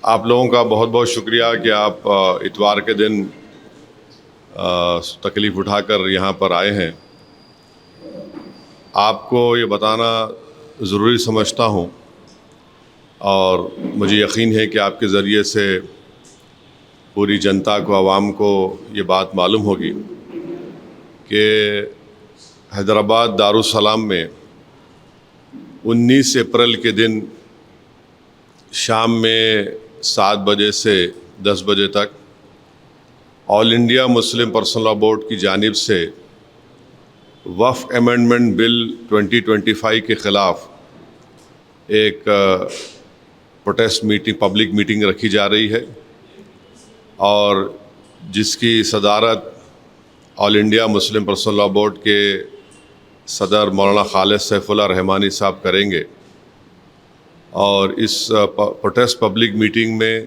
आप लोगों का बहुत बहुत शुक्रिया कि आप इतवार के दिन तकलीफ़ उठाकर यहाँ पर आए हैं। आपको ये बताना ज़रूरी समझता हूँ और मुझे यकीन है कि आपके ज़रिए से पूरी जनता को, आवाम को ये बात मालूम होगी कि हैदराबाद दारुस्सलाम में 19 अप्रैल के दिन शाम में 7 बजे से 10 बजे तक all India Muslim personal law board की जानिब से वफ़ अमेंडमेंट बिल 2025 के ख़िलाफ़ एक प्रोटेस्ट मीटिंग, पब्लिक मीटिंग रखी जा रही है और जिसकी सदारत all India Muslim personal law board के सदर मौलाना खालिद सैफुल्लाह रहमानी साहब करेंगे। और इस प्रोटेस्ट पब्लिक मीटिंग में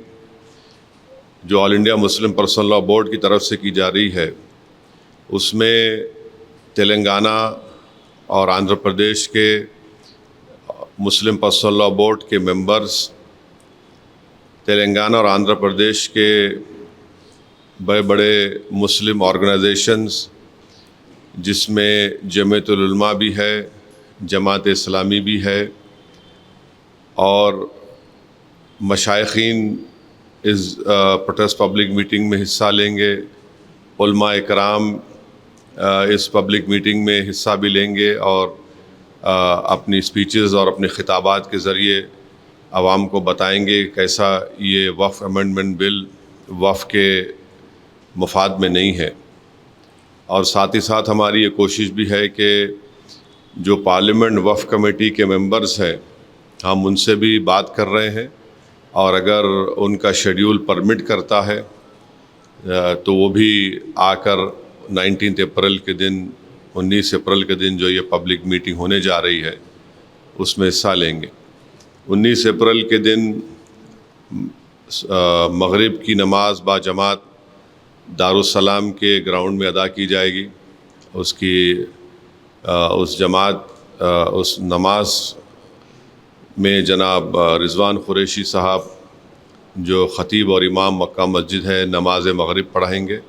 जो all India Muslim personal law board की तरफ से की जा रही है, उसमें तेलंगाना और आंध्र प्रदेश के मुस्लिम पर्सनल लॉ बोर्ड के मेंबर्स, तेलंगाना और आंध्र प्रदेश के बड़े बड़े मुस्लिम ऑर्गेनाइजेशंस जिसमें जमीयतुल उलमा भी है, जमात इस्लामी भी है और मशाइखीन इस प्रोटेस्ट पब्लिक मीटिंग में हिस्सा लेंगे। उलमा इकराम इस पब्लिक मीटिंग में हिस्सा भी लेंगे और अपनी स्पीचेस और अपने खिताबात के ज़रिए आवाम को बताएंगे कैसा ये वफ़ अमेंडमेंट बिल वफ़ के मफाद में नहीं है। और साथ ही साथ हमारी ये कोशिश भी है कि जो पार्लियामेंट वफ़ कमेटी के मेंबर्स हैं, हम उनसे भी बात कर रहे हैं और अगर उनका शेड्यूल परमिट करता है तो वो भी आकर 19 अप्रैल के दिन 19 अप्रैल के दिन जो ये पब्लिक मीटिंग होने जा रही है उसमें हिस्सा लेंगे। 19 अप्रैल के दिन मगरिब की नमाज बाजमात दारुस्सलाम के ग्राउंड में अदा की जाएगी। उस नमाज में जनाब रिज़वान कुरैशी साहब जो ख़तीब और इमाम मक्का मस्जिद है नमाज मगरिब पढ़ाएंगे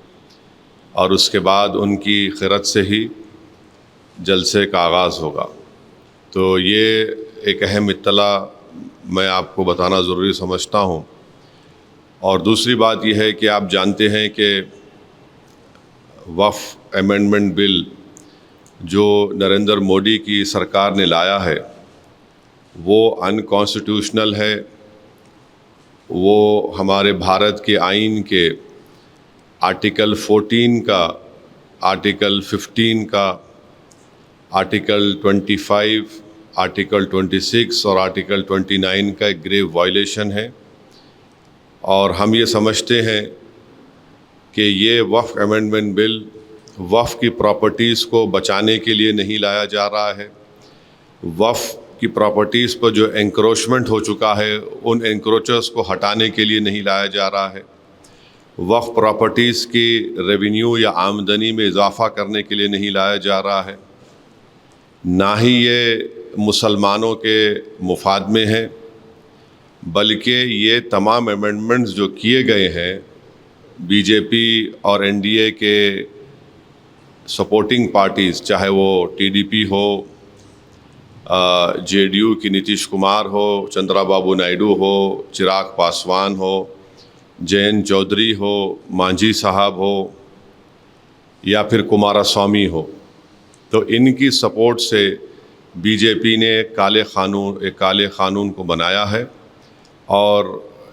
और उसके बाद उनकी क़िरत से ही जलसे का आगाज़ होगा। तो ये एक अहम इत्तला मैं आपको बताना ज़रूरी समझता हूँ। और दूसरी बात यह है कि आप जानते हैं कि वफ़ अमेंडमेंट बिल जो नरेंद्र मोदी की सरकार ने लाया है वो अनकॉन्स्टिट्यूशनल है। वो हमारे भारत के आइन के आर्टिकल 14 का, आर्टिकल 15 का, आर्टिकल 25, आर्टिकल 26 और आर्टिकल 29 का एक ग्रेव वायलेशन है। और हम ये समझते हैं कि ये वफ़ अमेंडमेंट बिल वफ़ की प्रॉपर्टीज़ को बचाने के लिए नहीं लाया जा रहा है। वफ़ की प्रॉपर्टीज़ पर जो एंक्रोचमेंट हो चुका है उन एंक्रोचर्स को हटाने के लिए नहीं लाया जा रहा है। वफ़ प्रॉपर्टीज़ की रेवेन्यू या आमदनी में इजाफ़ा करने के लिए नहीं लाया जा रहा है। ना ही ये मुसलमानों के मुफाद में है, बल्कि ये तमाम अमेंडमेंट्स जो किए गए हैं बीजेपी और एनडीए के सपोर्टिंग पार्टीज़, चाहे वो टीडीपी हो, जेडीयू की नीतीश कुमार हो, चंद्राबाबू नायडू हो, चिराग पासवान हो, जयंत चौधरी हो, मांझी साहब हो या फिर कुमारस्वामी हो, तो इनकी सपोर्ट से बीजेपी ने एक काले क़ानून को बनाया है। और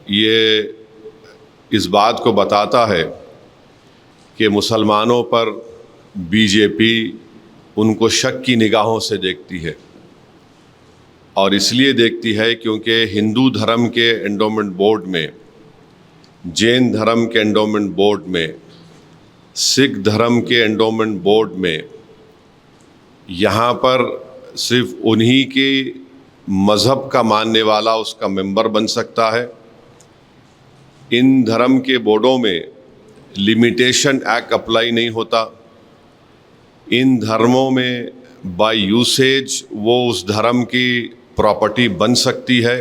ये इस बात को बताता है कि मुसलमानों पर बीजेपी उनको शक की निगाहों से देखती है। और इसलिए देखती है क्योंकि हिंदू धर्म के एंडोमेंट बोर्ड में, जैन धर्म के एंडोमेंट बोर्ड में, सिख धर्म के एंडोमेंट बोर्ड में यहाँ पर सिर्फ उन्हीं के मज़हब का मानने वाला उसका मेंबर बन सकता है। इन धर्म के बोर्डों में लिमिटेशन एक्ट अप्लाई नहीं होता। इन धर्मों में बाय यूसेज वो उस धर्म की प्रॉपर्टी बन सकती है,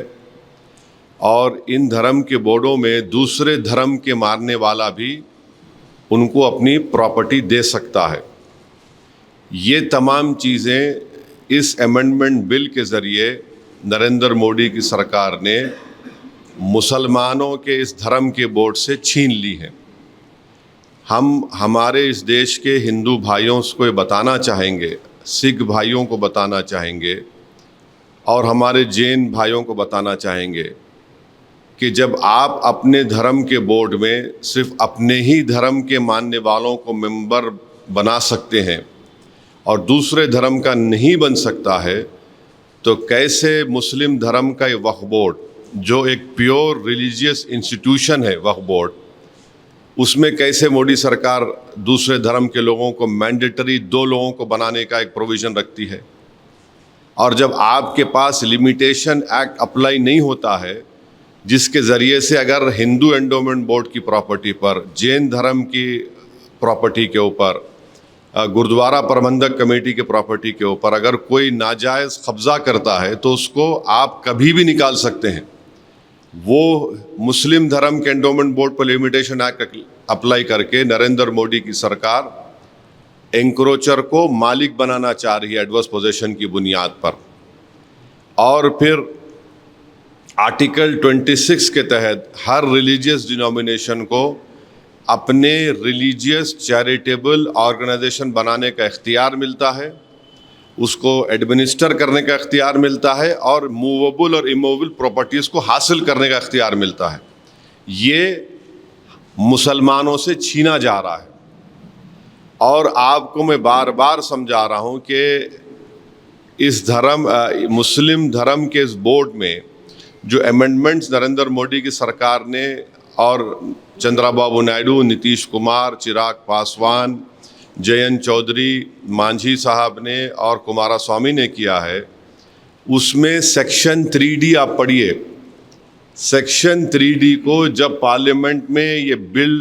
और इन धर्म के बोर्डों में दूसरे धर्म के मानने वाला भी उनको अपनी प्रॉपर्टी दे सकता है। ये तमाम चीज़ें इस अमेंडमेंट बिल के ज़रिए नरेंद्र मोदी की सरकार ने मुसलमानों के इस धर्म के बोर्ड से छीन ली है। हम हमारे इस देश के हिंदू भाइयों को ये बताना चाहेंगे, सिख भाइयों को बताना चाहेंगे और हमारे जैन भाइयों को बताना चाहेंगे कि जब आप अपने धर्म के बोर्ड में सिर्फ अपने ही धर्म के मानने वालों को मेंबर बना सकते हैं और दूसरे धर्म का नहीं बन सकता है, तो कैसे मुस्लिम धर्म का ये वक्फ बोर्ड, जो एक प्योर रिलीजियस इंस्टीट्यूशन है वक्फ बोर्ड, उसमें कैसे मोदी सरकार दूसरे धर्म के लोगों को मैंडेटरी 2 लोगों को बनाने का एक प्रोविज़न रखती है। और जब आपके पास लिमिटेशन एक्ट अप्लाई नहीं होता है, जिसके ज़रिए से अगर हिंदू एंडोमेंट बोर्ड की प्रॉपर्टी पर, जैन धर्म की प्रॉपर्टी के ऊपर, गुरुद्वारा प्रबंधक कमेटी के प्रॉपर्टी के ऊपर अगर कोई नाजायज़ कब्ज़ा करता है तो उसको आप कभी भी निकाल सकते हैं। वो मुस्लिम धर्म के एंडोमेंट बोर्ड पर लिमिटेशन एक्ट अप्लाई करके नरेंद्र मोदी की सरकार एंक्रोचर को मालिक बनाना चाह रही है एडवर्स पोजेशन की बुनियाद पर। और फिर आर्टिकल 26 के तहत हर रिलीजियस डिनोमिनेशन को अपने रिलीजियस चैरिटेबल ऑर्गेनाइजेशन बनाने का इख्तियार मिलता है, उसको एडमिनिस्टर करने का इख्तियार मिलता है और मूवेबल और इमूवेबल प्रॉपर्टीज़ को हासिल करने का इख्तियार मिलता है। ये मुसलमानों से छीना जा रहा है। और आपको मैं बार बार समझा रहा हूँ कि इस मुस्लिम धर्म के इस बोर्ड में जो अमेंडमेंट्स नरेंद्र मोदी की सरकार ने और चंद्रबाबू नायडू, नीतीश कुमार, चिराग पासवान, जयंत चौधरी, मांझी साहब ने और कुमारस्वामी ने किया है, उसमें सेक्शन 3D आप पढ़िए। सेक्शन 3D को जब पार्लियामेंट में ये बिल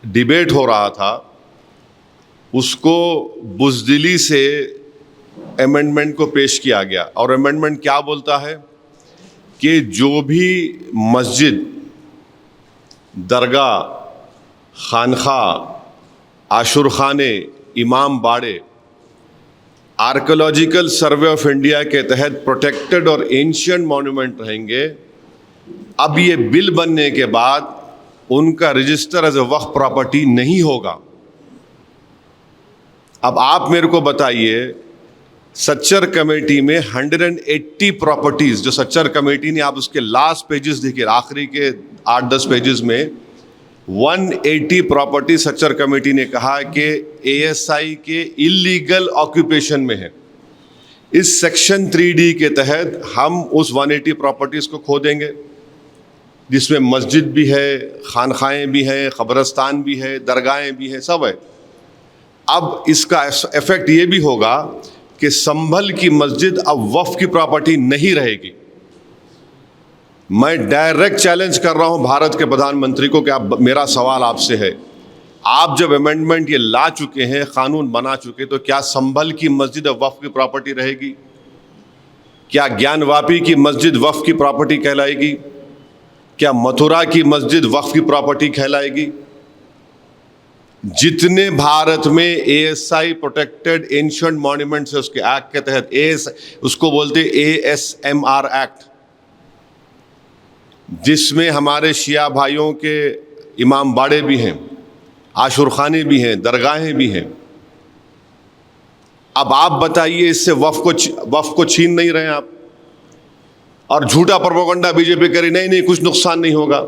डिबेट हो रहा था, उसको बुज़दिली से अमेंडमेंट को पेश किया गया। और अमेंडमेंट क्या बोलता है कि जो भी मस्जिद, दरगाह, खानखा, आशुरखाने, इमाम बाड़े आर्कोलॉजिकल सर्वे ऑफ इंडिया के तहत प्रोटेक्टेड और एंशिएंट मॉन्यूमेंट रहेंगे। अब ये बिल बनने के बाद उनका रजिस्टर एज ए वक्फ प्रॉपर्टी नहीं होगा। अब आप मेरे को बताइए, सच्चर कमेटी में 180 प्रॉपर्टीज, जो सच्चर कमेटी ने, आप उसके लास्ट पेजेस देखिए, आखिरी के 8-10 पेजेस में 180 प्रॉपर्टी सच्चर कमेटी ने कहा कि ASI के इलीगल ऑक्यूपेशन में है। इस सेक्शन 3D के तहत हम उस 180 प्रॉपर्टीज को खो देंगे, जिसमें मस्जिद भी है, खानखाएँ भी हैं, कब्रस्तान भी है, दरगाहें भी हैं, सब है। अब इसका इफेक्ट ये भी होगा कि संभल की मस्जिद अब वक्फ की प्रॉपर्टी नहीं रहेगी। मैं डायरेक्ट चैलेंज कर रहा हूं भारत के प्रधानमंत्री को कि आप, मेरा सवाल आपसे है, आप जब अमेंडमेंट ये ला चुके हैं, कानून बना चुके, तो क्या संभल की मस्जिद अब वक्फ की प्रॉपर्टी रहेगी? क्या ज्ञानवापी की मस्जिद वक्फ की प्रॉपर्टी कहलाएगी? क्या मथुरा की मस्जिद वक्फ की प्रॉपर्टी कहलाएगी? जितने भारत में ASI प्रोटेक्टेड एंशिएंट मॉन्यूमेंट्स है, उसके एक्ट के तहत उसको बोलते ASMR एक्ट, जिसमें हमारे शिया भाइयों के इमाम बाड़े भी हैं, आशुरखाने भी हैं, दरगाहें भी हैं। अब आप बताइए, इससे वक्फ को छीन नहीं रहे आप? और झूठा प्रोपेगेंडा बीजेपी करी, नहीं कुछ नुकसान नहीं होगा।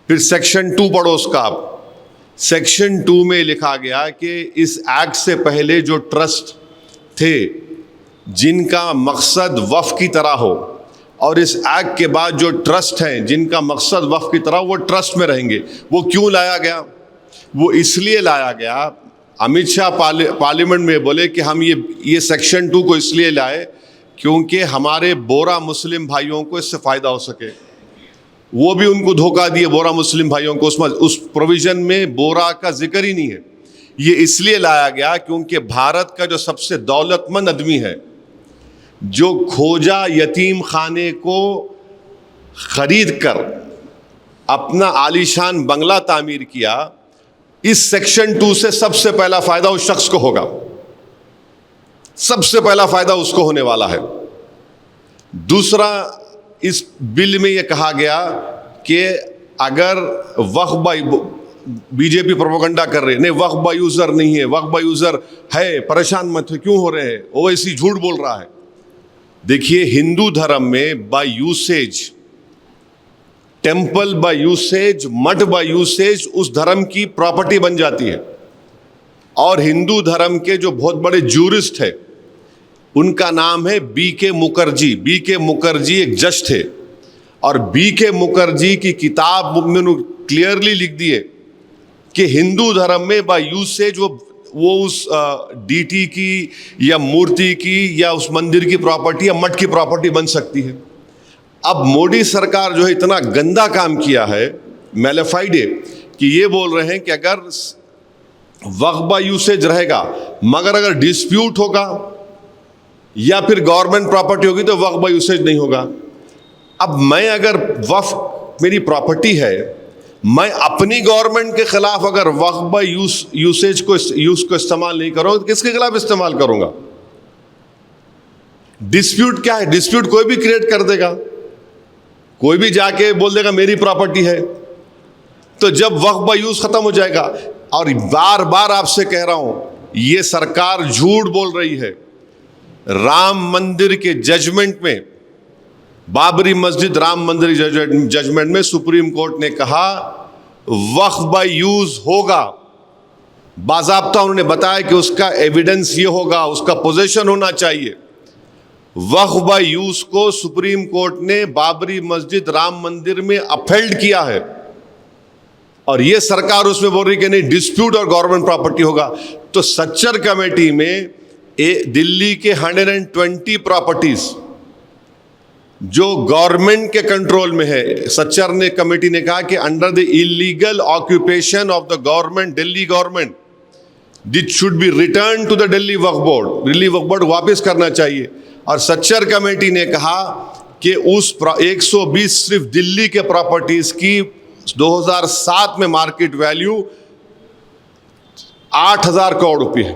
फिर सेक्शन 2 पढ़ो उसका आप। सेक्शन 2 में लिखा गया कि इस एक्ट से पहले जो ट्रस्ट थे जिनका मकसद वक्फ की तरह हो, और इस एक्ट के बाद जो ट्रस्ट हैं जिनका मकसद वक्फ की तरह, वो ट्रस्ट में रहेंगे। वो क्यों लाया गया? वो इसलिए लाया गया, अमित शाह पार्लियामेंट में बोले कि हम ये सेक्शन 2 को इसलिए लाए क्योंकि हमारे बोरा मुस्लिम भाइयों को इससे फ़ायदा हो सके। वो भी उनको धोखा दिए बोरा मुस्लिम भाइयों को, उस प्रोविज़न में बोरा का जिक्र ही नहीं है। ये इसलिए लाया गया क्योंकि भारत का जो सबसे दौलतमंद आदमी है, जो खोजा यतीम खाने को खरीद कर अपना आलीशान बंगला तामीर किया, इस सेक्शन 2 से सबसे पहला फायदा उस शख्स को होगा, सबसे पहला फायदा उसको होने वाला है। दूसरा, इस बिल में यह कहा गया कि अगर वक्फ बीजेपी प्रोपेगेंडा कर रहे, नहीं वक्फ बाय यूजर नहीं है, वक्फ बाय यूजर है, परेशान मत हो, क्यों हो रहे हैं, वो ऐसी झूठ बोल रहा है। देखिए, हिंदू धर्म में by usage, temple by usage, मठ बाय यूसेज उस धर्म की प्रॉपर्टी बन जाती है। और हिंदू धर्म के जो बहुत बड़े जूरिस्ट है, उनका नाम है B.K. मुखर्जी। B.K. मुखर्जी एक जज थे, और B.K. मुखर्जी की किताब में उन्होंने क्लियरली लिख दिए कि हिंदू धर्म में बाय यूसेज वो उस डीटी की या मूर्ति की या उस मंदिर की प्रॉपर्टी या मठ की प्रॉपर्टी बन सकती है। अब मोदी सरकार जो है इतना गंदा काम किया है, मैलिफाइड है, कि ये बोल रहे हैं कि अगर वक्फ बाय यूसेज रहेगा, मगर अगर डिस्प्यूट होगा या फिर गवर्नमेंट प्रॉपर्टी होगी तो वक्फ बाय यूसेज नहीं होगा। अब मैं अगर वक्फ मेरी प्रॉपर्टी है, मैं अपनी गवर्नमेंट के खिलाफ अगर वक्फ बाय यूसेज को इस्तेमाल नहीं करूंगा तो किसके खिलाफ इस्तेमाल करूंगा? डिस्प्यूट क्या है? डिस्प्यूट कोई भी क्रिएट कर देगा, कोई भी जाके बोल देगा मेरी प्रॉपर्टी है, तो जब वक्फ बाय यूज खत्म हो जाएगा। और बार बार आपसे कह रहा हूं, ये सरकार झूठ बोल रही है। राम मंदिर के जजमेंट में, बाबरी मस्जिद राम मंदिर जजमेंट में सुप्रीम कोर्ट ने कहा वक्फ बाय यूज होगा, बाज़ाब्ता उन्होंने बताया कि उसका एविडेंस ये होगा, उसका पोजीशन होना चाहिए। वक्फ बाय यूज को सुप्रीम कोर्ट ने बाबरी मस्जिद राम मंदिर में अपहेल्ड किया है, और ये सरकार उसमें बोल रही कि नहीं डिस्प्यूट और गवर्नमेंट प्रॉपर्टी होगा। तो सच्चर कमेटी में दिल्ली के 120 प्रॉपर्टीज जो गवर्नमेंट के कंट्रोल में है, सच्चर ने कमेटी ने कहा कि under the illegal occupation of the government, Delhi government, this should be return to the Delhi वक्फ बोर्ड, दिल्ली वक्फ बोर्ड वापस करना चाहिए। और सच्चर कमेटी ने कहा कि उस 120 सिर्फ दिल्ली के प्रॉपर्टीज की 2007 में मार्केट वैल्यू 8,000 करोड़ रुपए है,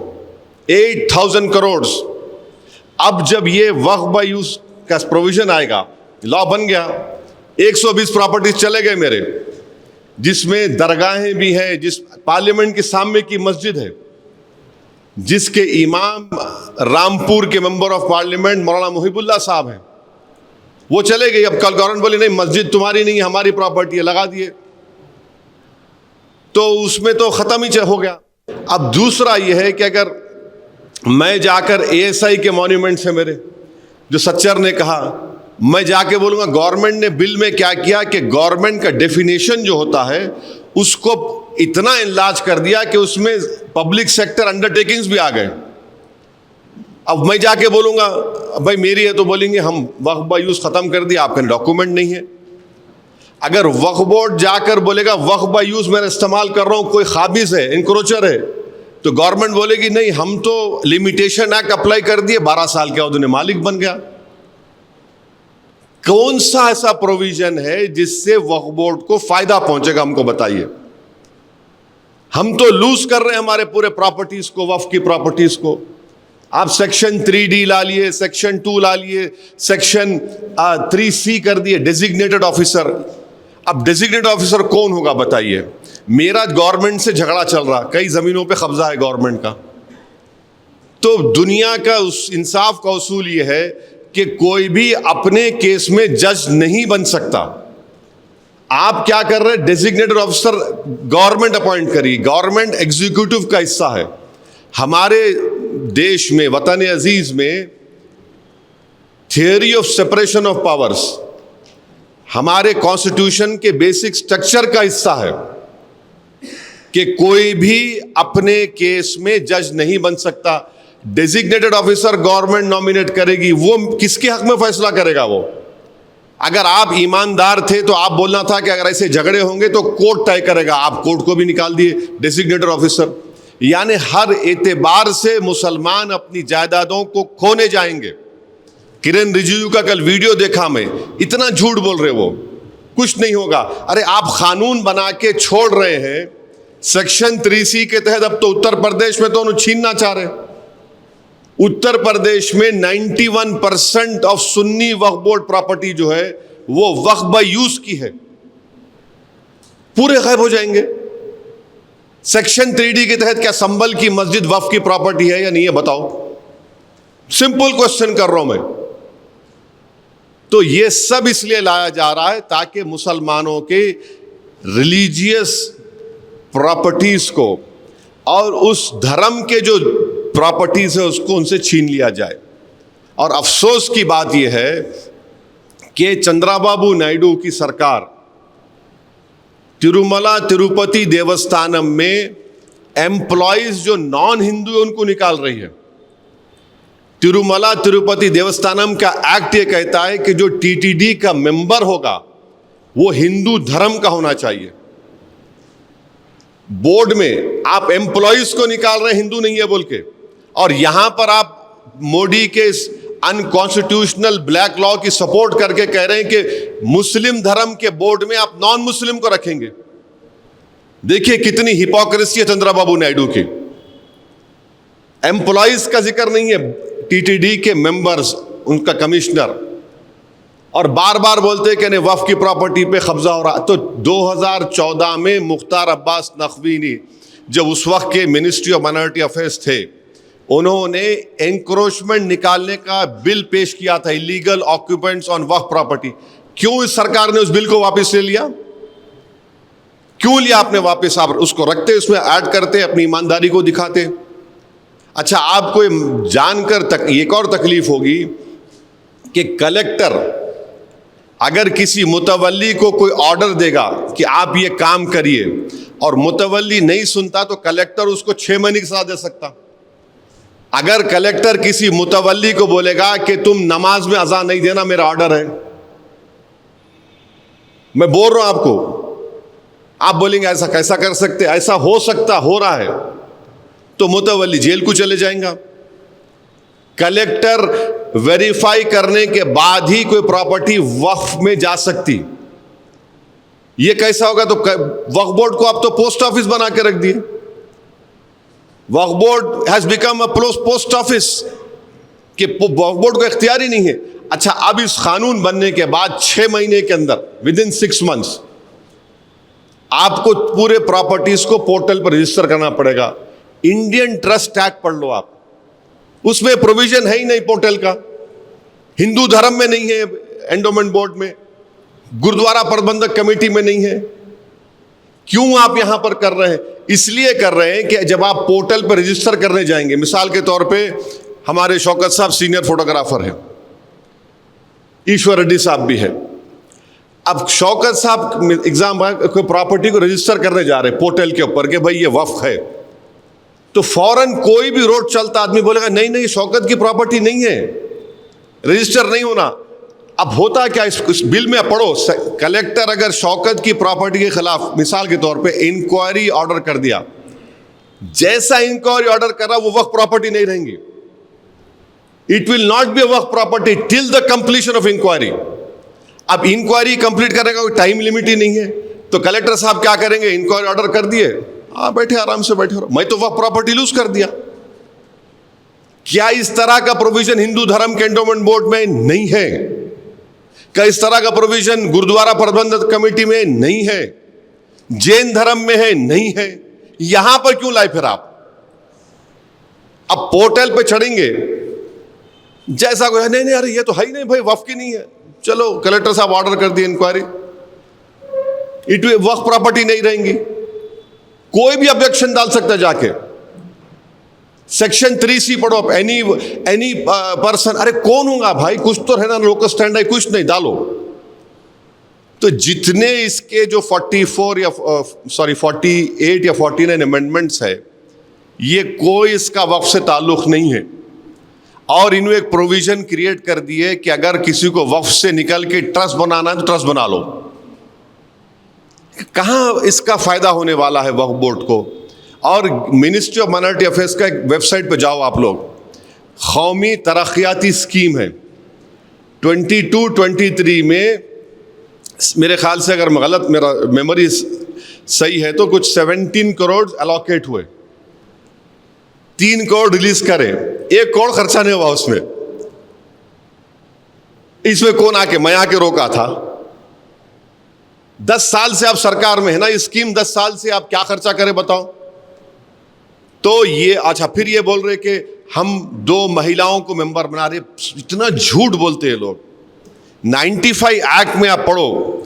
8,000 करोड़। अब जब ये वक्फ बाय यूज का प्रोविजन आएगा, लॉ बन गया, 120 प्रॉपर्टीज चले गए मेरे, जिसमें दरगाहें भी हैं, जिस पार्लियामेंट के सामने की मस्जिद है, जिसके इमाम रामपुर के मेंबर ऑफ पार्लियामेंट मौलाना मुहिबुल्लाह साहब हैं, वो चले गए। अब कल गवर्नमेंट बोली नहीं मस्जिद तुम्हारी नहीं, हमारी प्रॉपर्टी है, लगा दिए, तो उसमें तो खत्म ही हो गया। अब दूसरा ये है कि अगर मैं जाकर ASI के मॉन्यूमेंट से मेरे, जो सच्चर ने कहा, मैं जाके बोलूंगा गवर्नमेंट ने बिल में क्या किया कि गवर्नमेंट का डेफिनेशन जो होता है उसको इतना इनलार्ज कर दिया कि उसमें पब्लिक सेक्टर अंडरटेकिंग्स भी आ गए। अब मैं जाके बोलूंगा भाई मेरी है, तो बोलेंगे हम वक्फ बाय यूज खत्म कर दिया, आपके डॉक्यूमेंट नहीं है। अगर वक्फ बोर्ड जाकर बोलेगा वक्फ बाय यूज मैं इस्तेमाल कर रहा हूं, कोई खाबिज है, इंक्रोचर है, तो गवर्नमेंट बोलेगी नहीं हम तो लिमिटेशन एक्ट अप्लाई कर दिए, 12 साल के बाद उन्हें मालिक बन गया। कौन सा ऐसा प्रोविजन है जिससे वक्फ बोर्ड को फायदा पहुंचेगा, हमको बताइए। हम तो लूज कर रहे हैं हमारे पूरे प्रॉपर्टीज को, वक्फ की प्रॉपर्टीज को। आप सेक्शन 3D ला लिए, सेक्शन 2 ला लिए, सेक्शन 3C कर दिए, डेजिग्नेटेड ऑफिसर। अब डेजिग्नेटेड ऑफिसर कौन होगा बताइए? मेरा गवर्नमेंट से झगड़ा चल रहा, कई जमीनों पे कब्जा है गवर्नमेंट का, तो दुनिया का उस इंसाफ का उसूल ये है कि कोई भी अपने केस में जज नहीं बन सकता। आप क्या कर रहे हैं? डेजिग्नेटेड ऑफिसर गवर्नमेंट अपॉइंट करिए, गवर्नमेंट एग्जीक्यूटिव का हिस्सा है। हमारे देश में, वतन अजीज में, theory of separation of powers हमारे कॉन्स्टिट्यूशन के बेसिक स्ट्रक्चर का हिस्सा है कि कोई भी अपने केस में जज नहीं बन सकता। डेजिग्नेटेड ऑफिसर गवर्नमेंट नॉमिनेट करेगी, वो किसके हक में फैसला करेगा? वो अगर आप ईमानदार थे तो आप बोलना था कि अगर ऐसे झगड़े होंगे तो कोर्ट तय करेगा, आप कोर्ट को भी निकाल दिए डेजिग्नेटेड ऑफिसर। यानी हर एतबार से मुसलमान अपनी जायदादों को खोने जाएंगे। किरण रिजिजू का कल वीडियो देखा मैं, इतना झूठ बोल रहे वो। कुछ नहीं होगा। अरे आप कानून बना के छोड़ रहे हैं सेक्शन 3C के तहत। अब तो उत्तर प्रदेश में तो उन्हें छीनना चाह रहे हैं। उत्तर प्रदेश में 91% of Sunni Waqf board property जो है वो वक्फ बाय यूज की है, पूरे गायब हो जाएंगे। सेक्शन 3D के तहत क्या संभल की मस्जिद वक्फ की प्रॉपर्टी है या नहीं है, बताओ? सिंपल क्वेश्चन कर रहा हूं मैं। तो ये सब इसलिए लाया जा रहा है ताकि मुसलमानों के रिलीजियस प्रॉपर्टीज को और उस धर्म के जो प्रॉपर्टीज है उसको उनसे छीन लिया जाए। और अफसोस की बात यह है कि चंद्राबाबू नायडू की सरकार तिरुमला तिरुपति देवस्थानम में एम्प्लॉयज जो नॉन हिंदू है उनको निकाल रही है। तिरुमला तिरुपति देवस्थानम का एक्ट ये कहता है कि जो टीटीडी का मेंबर होगा वो हिंदू धर्म का होना चाहिए। बोर्ड में आप एम्प्लॉयज को निकाल रहे हैं हिंदू नहीं है बोल के, और यहां पर आप मोदी के अनकॉन्स्टिट्यूशनल ब्लैक लॉ की सपोर्ट करके कह रहे हैं कि मुस्लिम धर्म के बोर्ड में आप नॉन मुस्लिम को रखेंगे। देखिए कितनी हिपोक्रेसी है चंद्रबाबू नायडू की। एम्प्लॉयज का जिक्र नहीं है, टीटीडी के मेंबर्स, उनका कमिश्नर, और बार बार बोलते हैं कि नहीं वक्फ की प्रॉपर्टी पे कब्जा हो रहा। तो 2014 में मुख्तार अब्बास नकवी ने, जब उस वक्त के मिनिस्ट्री ऑफ माइनॉरिटी अफेयर्स थे, उन्होंने एंक्रोचमेंट निकालने का बिल पेश किया था, illegal occupants on Waqf property. क्यों इस सरकार ने उस बिल को वापस ले लिया? क्यों लिया आपने वापस? आप उसको रखते, उसमें ऐड करते, अपनी ईमानदारी को दिखाते। अच्छा, आपको जानकर एक और तकलीफ होगी कि कलेक्टर अगर किसी मुतवल्ली को कोई ऑर्डर देगा कि आप ये काम करिए और मुतवल्ली नहीं सुनता तो कलेक्टर उसको 6 महीने की सजा दे सकता। अगर कलेक्टर किसी मुतवल्ली को बोलेगा कि तुम नमाज में अज़ान नहीं देना, मेरा ऑर्डर है, मैं बोल रहा हूं आपको, आप बोलेंगे ऐसा कैसा कर सकते, ऐसा हो सकता, हो रहा है, तो मुतवल्ली जेल को चले जाएगा। कलेक्टर वेरीफाई करने के बाद ही कोई प्रॉपर्टी वक्फ में जा सकती। ये कैसा होगा? तो वक्फ बोर्ड को आप तो पोस्ट ऑफिस बना के रख दिए। Waqf board has become a post office, कि वक्फ बोर्ड को इख्तियार ही नहीं है। अच्छा, अब इस कानून बनने के बाद 6 महीने के अंदर, विद इन 6 मंथ्स, आपको पूरे प्रॉपर्टीज को पोर्टल पर रजिस्टर करना पड़ेगा। इंडियन ट्रस्ट एक्ट पढ़ लो आप, उसमें प्रोविजन है ही नहीं पोर्टल का। हिंदू धर्म में नहीं है, एंडोमेंट बोर्ड में, गुरुद्वारा प्रबंधक कमेटी में नहीं है। क्यों आप यहां पर कर रहे हैं? इसलिए कर रहे हैं कि जब आप पोर्टल पर रजिस्टर करने जाएंगे, मिसाल के तौर पे हमारे शौकत साहब सीनियर फोटोग्राफर हैं, ईश्वर रेड्डी साहब भी है। अब शौकत साहब एग्जाम कोई प्रॉपर्टी को रजिस्टर करने जा रहे हैं पोर्टल के ऊपर कि भाई ये वक्फ है, तो फौरन कोई भी रोड चलता आदमी बोलेगा नहीं नहीं शौकत की प्रॉपर्टी नहीं है, रजिस्टर नहीं होना। अब होता क्या, इस बिल में पढ़ो, कलेक्टर अगर शौकत की प्रॉपर्टी के खिलाफ मिसाल के तौर पे इंक्वायरी ऑर्डर कर दिया, जैसा इंक्वायरी ऑर्डर कर रहा वो वक्फ प्रॉपर्टी नहीं रहेंगी। It will not be a Waqf property till the completion of inquiry. अब इंक्वायरी कंप्लीट करने का कोई टाइम लिमिट ही नहीं है, तो कलेक्टर साहब क्या करेंगे? इंक्वायरी ऑर्डर कर दिए, बैठे आराम से बैठे रहो, मैं तो वक्फ प्रॉपर्टी लूज कर दिया। क्या इस तरह का प्रोविजन हिंदू धर्म के एंडोमेंट बोर्ड में नहीं है? क्या इस तरह का प्रोविजन गुरुद्वारा प्रबंधक कमेटी में नहीं है? जैन धर्म में है? नहीं है। यहां पर क्यों लाए फिर आप? अब पोर्टल पे चढ़ेंगे, जैसा कोई नहीं नहीं अरे ये तो है ही नहीं भाई, वक्फ की नहीं है, चलो कलेक्टर साहब ऑर्डर कर दिए इंक्वायरी, इट वक्फ प्रॉपर्टी नहीं रहेंगी। कोई भी ऑब्जेक्शन डाल सकता है जाके। सेक्शन 3C पढ़ो आप, एनी पर्सन, अरे कौन होगा भाई, कुछ तो है ना, लोकल स्टैंड है, कुछ नहीं, डालो। तो जितने इसके जो 48 या 49 अमेंडमेंट्स है, ये कोई इसका वक्फ से ताल्लुक नहीं है। और इन्होंने एक प्रोविजन क्रिएट कर दिए कि अगर किसी को वक्फ से निकल के ट्रस्ट बनाना है तो ट्रस्ट बना लो। कहाँ इसका फायदा होने वाला है वक्फ बोर्ड को? और मिनिस्ट्री ऑफ माइनॉरिटी अफेयर्स का एक वेबसाइट पे जाओ आप लोग, कौमी तरक्याती स्कीम है, 22-23 में मेरे ख्याल से अगर गलत मेरा मेमोरी सही है तो कुछ 17 करोड़ अलॉकेट हुए, 3 करोड़ रिलीज करें, 1 करोड़ खर्चा नहीं हुआ उसमें। इसमें कौन आके, मैं आके रोका था? 10 साल से आप सरकार में है ना, स्कीम 10 साल से आप क्या खर्चा करें बताओ? तो ये अच्छा, फिर ये बोल रहे कि हम 2 महिलाओं को मेंबर बना रहे। इतना झूठ बोलते हैं लोग। 95 एक्ट में आप पढ़ो,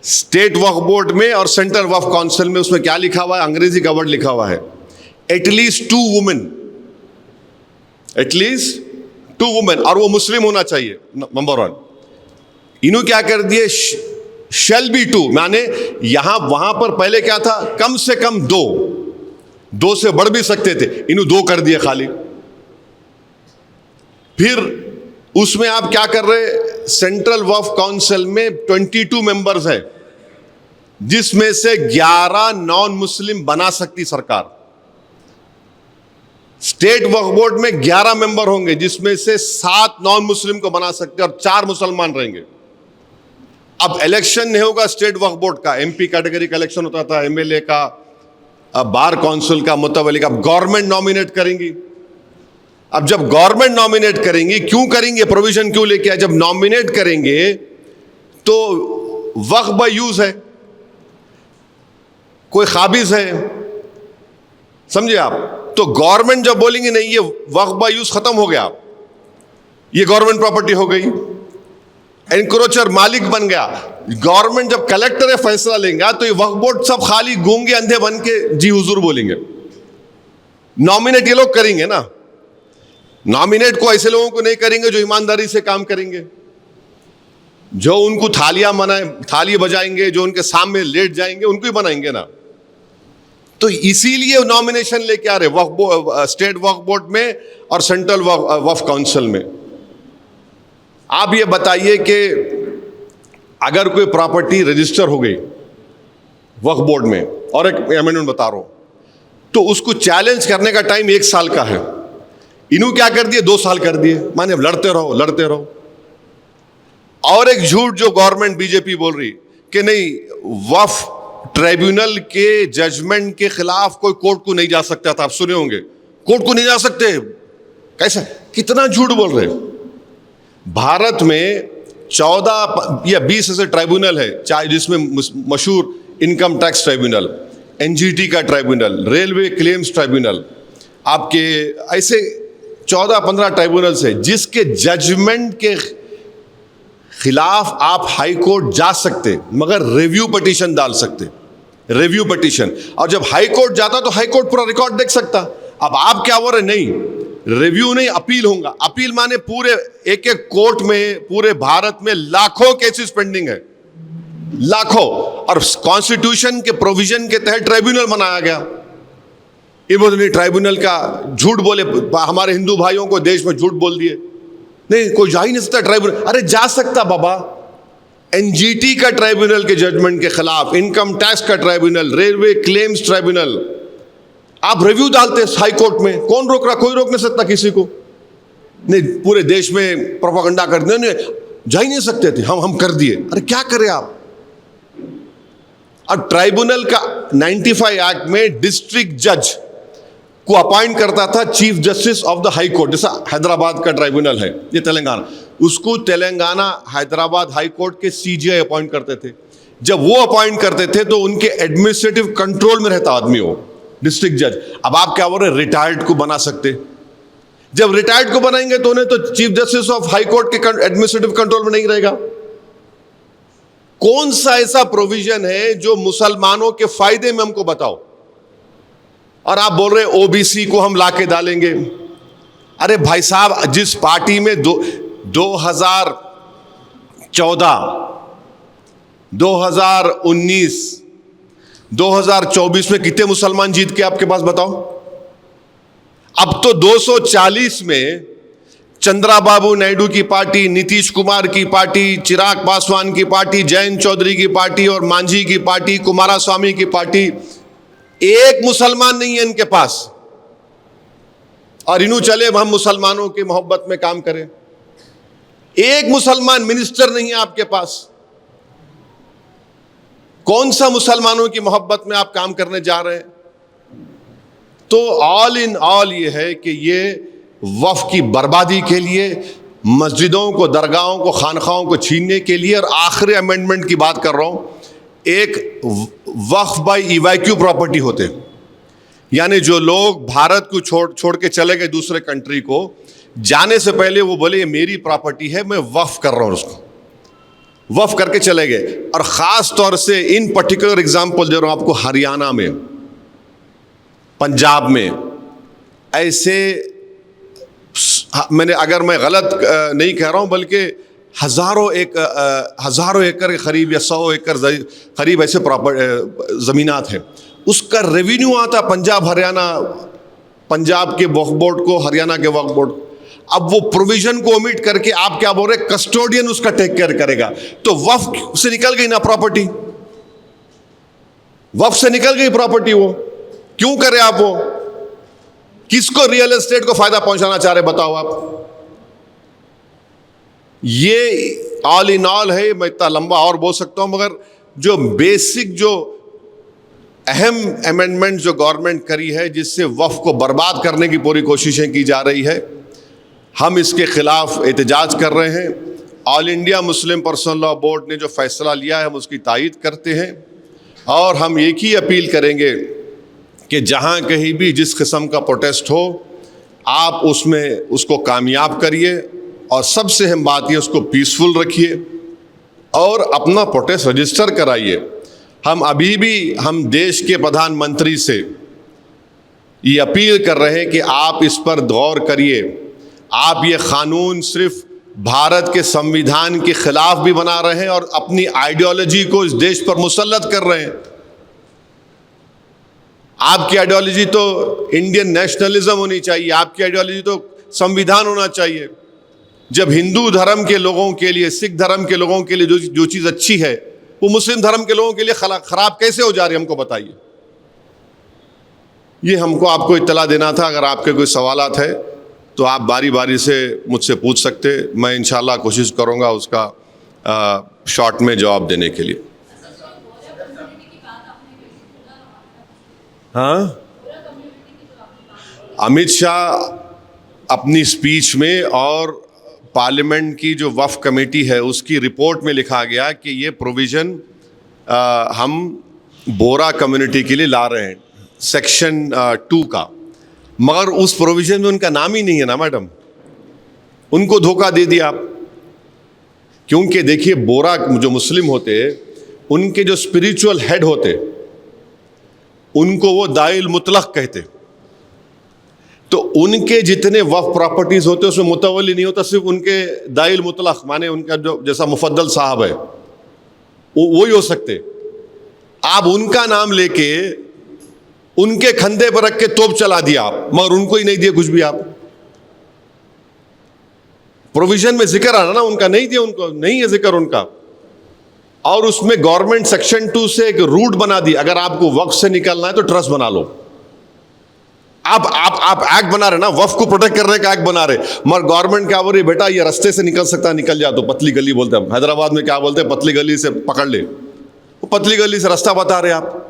स्टेट वक्फ बोर्ड में और सेंट्रल वक्फ काउंसिल में, उसमें क्या लिखा हुआ है? अंग्रेजी का वर्ड लिखा हुआ है, एटलीस्ट 2 वुमेन, एटलीस्ट 2 वुमेन, और वो मुस्लिम होना चाहिए, नंबर 1। इन्होंने क्या कर दिए, शैल बी 2, माने यहां वहां पर पहले क्या था, कम से कम 2 से बढ़ भी सकते थे, इन्होंने 2 कर दिए खाली। फिर उसमें आप क्या कर रहे, सेंट्रल वक्फ काउंसिल में 22 मेंबर्स है, जिसमें से 11 नॉन मुस्लिम बना सकती सरकार। स्टेट वक्फ बोर्ड में 11 मेंबर होंगे, जिसमें से 7 नॉन मुस्लिम को बना सकते और 4 मुसलमान रहेंगे। अब इलेक्शन नहीं होगा स्टेट वक्फ बोर्ड का, एमपी कैटेगरी का इलेक्शन होता था, एमएलए का, बार काउंसिल का, मुतवल्ली का, गवर्नमेंट नॉमिनेट करेंगी। अब जब गवर्नमेंट नॉमिनेट करेंगी, क्यों करेंगे, प्रोविजन क्यों लेके आए? जब नॉमिनेट करेंगे तो वक्फ बाय यूज है, कोई खाबिज है, समझे आप? तो गवर्नमेंट जब बोलेंगे नहीं ये वक्फ बाय यूज खत्म हो गया, ये गवर्नमेंट प्रॉपर्टी हो गई, एनक्रोचर मालिक बन गया, गवर्नमेंट जब कलेक्टर है फैसला लेंगे तो ये वक्फ बोर्ड सब खाली गूंगे अंधे बन के जी हुजूर बोलेंगे। नॉमिनेट ये लोग करेंगे ना, नॉमिनेट को ऐसे लोगों को नहीं करेंगे जो ईमानदारी से काम करेंगे, जो उनको थाली बजाएंगे, जो उनके सामने लेट जाएंगे, उनको ही बनाएंगे ना। तो इसीलिए नॉमिनेशन लेके आ रहे स्टेट वक्फ बोर्ड में और सेंट्रल वक्फ काउंसिल में। आप ये बताइए कि अगर कोई प्रॉपर्टी रजिस्टर हो गई वक्फ बोर्ड में, और एक अमेंडमेंट बता रहा हूं, तो उसको चैलेंज करने का टाइम 1 साल का है, इन्होंने क्या कर दिए, 2 साल कर दिए, माने लड़ते रहो। और एक झूठ जो गवर्नमेंट बीजेपी बोल रही कि नहीं, वक्फ ट्राइब्यूनल के जजमेंट के खिलाफ कोई कोर्ट को नहीं जा सकता था। आप सुने होंगे, कोर्ट को नहीं जा सकते, कैसा, कितना झूठ बोल रहे। भारत में 14 या 20 ऐसे ट्राइब्यूनल है, चाहे जिसमें मशहूर इनकम टैक्स ट्राइब्यूनल, एनजीटी का ट्राइब्यूनल, रेलवे क्लेम्स ट्राइब्यूनल, आपके ऐसे 14-15 ट्राइब्यूनल्स है, जिसके जजमेंट के खिलाफ आप हाई कोर्ट जा सकते, मगर रिव्यू पिटीशन डाल सकते, रिव्यू पिटीशन। और जब हाई कोर्ट जाता तो हाई कोर्ट पूरा रिकॉर्ड देख सकता। अब आप क्या बोल रहे, नहीं रिव्यू नहीं, अपील होगा। अपील माने पूरे एक कोर्ट में पूरे भारत में लाखों केसेस पेंडिंग है, लाखों, और कॉन्स्टिट्यूशन के प्रोविजन के तहत ट्राइब्यूनल बनाया गया। ये बोल नहीं, ट्राइब्यूनल का झूठ बोले, हमारे हिंदू भाइयों को देश में झूठ बोल दिए, नहीं कोई जा ही नहीं सकता ट्राइब्यूनल। अरे जा सकता बाबा, एनजीटी का ट्राइब्यूनल के जजमेंट के खिलाफ, इनकम टैक्स का ट्राइब्यूनल, रेलवे क्लेम्स ट्राइब्यूनल, आप रिव्यू डालते हाई कोर्ट में, कौन रोक रहा? कोई रोक नहीं सकता किसी को। नहीं, पूरे देश में प्रोपेगेंडा कर दिया, जा ही नहीं सकते थे, हम कर दिए। अरे क्या करें आप? अब ट्राइब्यूनल का 95 एक्ट में डिस्ट्रिक्ट जज को अपॉइंट करता था chief justice of the high court. जैसा हैदराबाद का ट्राइब्यूनल है, ये तेलंगाना, उसको तेलंगाना हैदराबाद हाई कोर्ट के सीजीआई अपॉइंट करते थे। जब वो अपॉइंट करते थे तो उनके एडमिनिस्ट्रेटिव कंट्रोल में रहता आदमी हो, डिस्ट्रिक्ट जज। अब आप क्या बोल रहे, रिटायर्ड को बना सकते। जब रिटायर्ड को बनाएंगे तो उन्हें तो chief justice of high court के एडमिनिस्ट्रेटिव कंट्रोल में नहीं रहेगा। कौन सा ऐसा प्रोविजन है जो मुसलमानों के फायदे में, हमको बताओ। और आप बोल रहे ओबीसी को हम लाके डालेंगे। अरे भाई साहब, जिस पार्टी में 2014, 2019, 2024 में कितने मुसलमान जीत के आपके पास बताओ? अब तो 240 में चंद्राबाबू नायडू की पार्टी, नीतीश कुमार की पार्टी, चिराग पासवान की पार्टी, जयंत चौधरी की पार्टी और मांझी की पार्टी, कुमारास्वामी की पार्टी, एक मुसलमान नहीं है इनके पास। और इन्हों चले हम मुसलमानों की मोहब्बत में काम करें। एक मुसलमान मिनिस्टर नहीं है आपके पास। कौन सा मुसलमानों की मोहब्बत में आप काम करने जा रहे हैं? तो ऑल इन ऑल ये है कि ये वक्फ की बर्बादी के लिए, मस्जिदों को, दरगाहों को, खानखाओं को छीनने के लिए, और आखिरी अमेंडमेंट की बात कर रहा हूँ, एक वक्फ बाय इवैक्यू प्रॉपर्टी होते, यानी जो लोग भारत को छोड़ के चले गए दूसरे कंट्री को, जाने से पहले वो बोले ये मेरी प्रॉपर्टी है, मैं वक्फ कर रहा हूँ, उसको वक्फ करके चले गए। और ख़ास तौर से इन पर्टिकुलर एग्जाम्पल दे रहा हूँ आपको, हरियाणा में, पंजाब में ऐसे, मैंने, अगर मैं गलत नहीं कह रहा हूँ, बल्कि हज़ारों एकड़ के करीब या 100 एकड़ करीब ऐसे ज़मीनात हैं, उसका रेवेन्यू आता पंजाब हरियाणा, पंजाब के वक्फ बोर्ड को, हरियाणा के वक्फ बोर्ड। अब वो प्रोविजन को ओमिट करके आप क्या बोल रहे, कस्टोडियन उसका टेक केयर करेगा। तो वक्फ से निकल गई ना प्रॉपर्टी, वक्फ से निकल गई प्रॉपर्टी। वो क्यों करे आप? वो किसको रियल एस्टेट को फायदा पहुंचाना चाह रहे, बताओ आप? ये ऑल इन ऑल है। मैं इतना लंबा और बोल सकता हूं, मगर जो बेसिक, जो अहम अमेंडमेंट जो गवर्नमेंट करी है, जिससे वक्फ को बर्बाद करने की पूरी कोशिशें की जा रही है, हम इसके खिलाफ एहतजाज कर रहे हैं। All India Muslim personal law board ने जो फैसला लिया है, हम उसकी तायीद करते हैं, और हम एक ही अपील करेंगे कि जहां कहीं भी जिस किस्म का प्रोटेस्ट हो, आप उसमें उसको कामयाब करिए, और सबसे अहम बात ये, उसको पीसफुल रखिए और अपना प्रोटेस्ट रजिस्टर कराइए। हम अभी भी हम देश के प्रधानमंत्री से ये अपील कर रहे हैं कि आप इस पर गौर करिए। आप ये कानून सिर्फ भारत के संविधान के खिलाफ भी बना रहे हैं और अपनी आइडियोलॉजी को इस देश पर मुसल्लत कर रहे हैं। आपकी आइडियोलॉजी तो इंडियन नेशनलिज्म होनी चाहिए, आपकी आइडियोलॉजी तो संविधान होना चाहिए। जब हिंदू धर्म के लोगों के लिए, सिख धर्म के लोगों के लिए जो चीज़ अच्छी है, वो मुस्लिम धर्म के लोगों के लिए खराब कैसे हो जा रही है, हमको बताइए। ये हमको आपको इत्तला देना था। अगर आपके कोई सवालात है तो आप बारी बारी से मुझसे पूछ सकते, मैं इंशाल्लाह कोशिश करूँगा उसका शॉर्ट में जवाब देने के लिए। हाँ, अमित शाह अपनी स्पीच में और पार्लियामेंट की जो वक्फ कमेटी है उसकी रिपोर्ट में लिखा गया कि ये प्रोविज़न हम बोरा कम्युनिटी के लिए ला रहे हैं, सेक्शन 2 का, मगर उस प्रोविज़न में उनका नाम ही नहीं है ना मैडम। उनको धोखा दे दिया आप। क्योंकि देखिए, बोरा जो मुस्लिम होते, उनके जो स्पिरिचुअल हेड होते, उनको वो दाइल मुतलक कहते। तो उनके जितने वक्फ प्रॉपर्टीज होते उसमें मुतवल्ली नहीं होता, सिर्फ उनके दाइल मुतलक, माने उनका जो जैसा मुफद्दल साहब है वो ही हो सकते। आप उनका नाम लेके उनके कंधे पर रख के तोप चला दिया आप, मगर उनको ही नहीं दिया कुछ भी। आप प्रोविजन में जिक्र आना ना, उनका नहीं दिया, उनको नहीं है जिक्र उनका। और उसमें गवर्नमेंट सेक्शन 2 से एक रूट बना दी, अगर आपको वक्फ से निकलना है तो ट्रस्ट बना लो। आप एक्ट बना रहे ना, वक्फ को प्रोटेक्ट करने का एक्ट बना रहे, मगर गवर्नमेंट क्या बोल रही है, बेटा ये रास्ते से निकल सकता है, निकल जा। तो पतली गली बोलते हैं, हैदराबाद में क्या बोलते हैं, पतली गली से पकड़ ले। वो पतली गली से रास्ता बता रहे आप।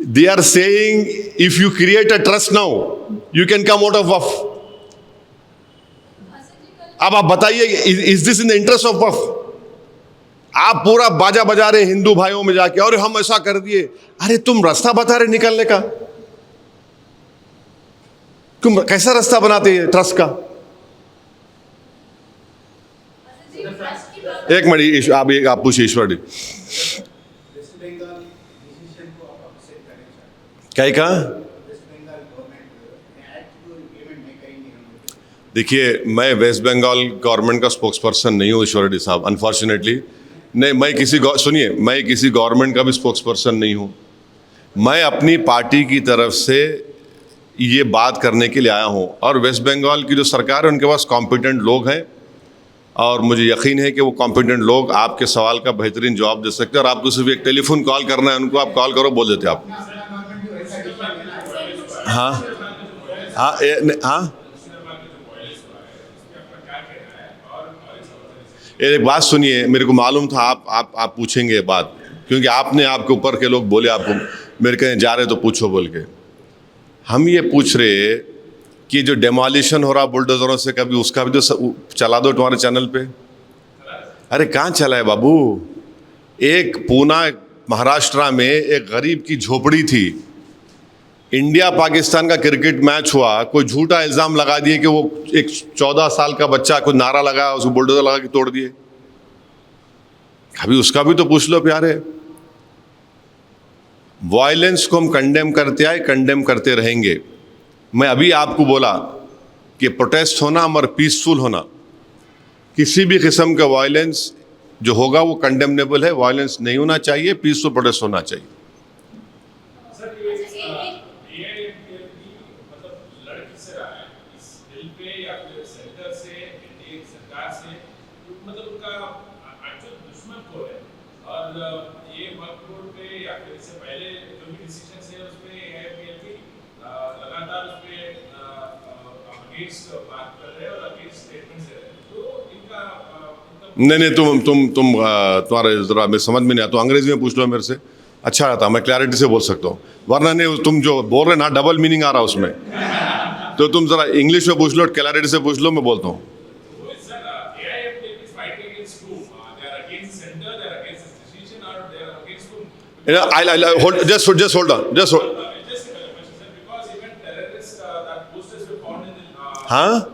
They are saying if you create a trust now, you can come out of waqf. अब आप बताइए, is this in the interest of Waqf? आप पूरा बाजा बजा रहे हिंदू भाइयों में जाके, और हम ऐसा कर दिए। अरे तुम रास्ता बता रहे निकलने का, तुम कैसा रास्ता बनाते हैं ट्रस्ट का? एक मिनट, आप पूछिए ईश्वर जी। क्या कहा? देखिए, मैं वेस्ट बंगाल गवर्नमेंट का स्पोक्स पर्सन नहीं हूँ ईश्वर रेड्डी साहब, अनफॉर्चुनेटली। नहीं, मैं किसी गवर्नमेंट का भी स्पोक्स पर्सन नहीं हूँ। मैं अपनी पार्टी की तरफ से ये बात करने के लिए आया हूँ, और वेस्ट बंगाल की जो सरकार है उनके पास कॉम्पिटेंट लोग हैं, और मुझे यकीन है कि वो कॉम्पिटेंट लोग आपके सवाल का बेहतरीन जवाब दे सकते हैं। और आपको सिर्फ एक टेलीफोन कॉल करना है उनको, आप कॉल करो, बोल देते आप। हाँ हाँ हाँ, एक बात सुनिए, मेरे को मालूम था आप पूछेंगे बात, क्योंकि आपने आपके ऊपर के लोग बोले आपको, मेरे कहीं जा रहे तो पूछो बोल के। हम ये पूछ रहे कि जो डेमोलिशन हो रहा बुलडोजरों से, कभी उसका भी तो चला दो तुम्हारे चैनल पे। अरे कहाँ चला है बाबू? एक पूना महाराष्ट्र में एक गरीब की झोपड़ी थी, इंडिया पाकिस्तान का क्रिकेट मैच हुआ, कोई झूठा इल्ज़ाम लगा दिए कि वो एक 14 साल का बच्चा कोई नारा लगा, उसको बुलडोजर लगा के तोड़ दिए। कभी उसका भी तो पूछ लो प्यारे। वायलेंस को हम कंडेम करते आए, कंडेम करते रहेंगे। मैं अभी आपको बोला कि प्रोटेस्ट होना मगर पीसफुल होना, किसी भी किस्म का वायलेंस जो होगा वो कंडेमनेबल है। वायलेंस नहीं होना चाहिए, पीसफुल प्रोटेस्ट होना चाहिए। नहीं, तुम्हारा ज़रा मैं समझ में नहीं आता, अंग्रेजी में पूछ लो मेरे से, अच्छा रहता, मैं क्लैरिटी से बोल सकता हूँ। वरना नहीं, तुम जो बोल रहे ना डबल मीनिंग आ रहा उसमें, तो तुम ज़रा इंग्लिश में पूछ लो, क्लैरिटी से पूछ लो, मैं बोलता हूँ। Just hold on. हाँ?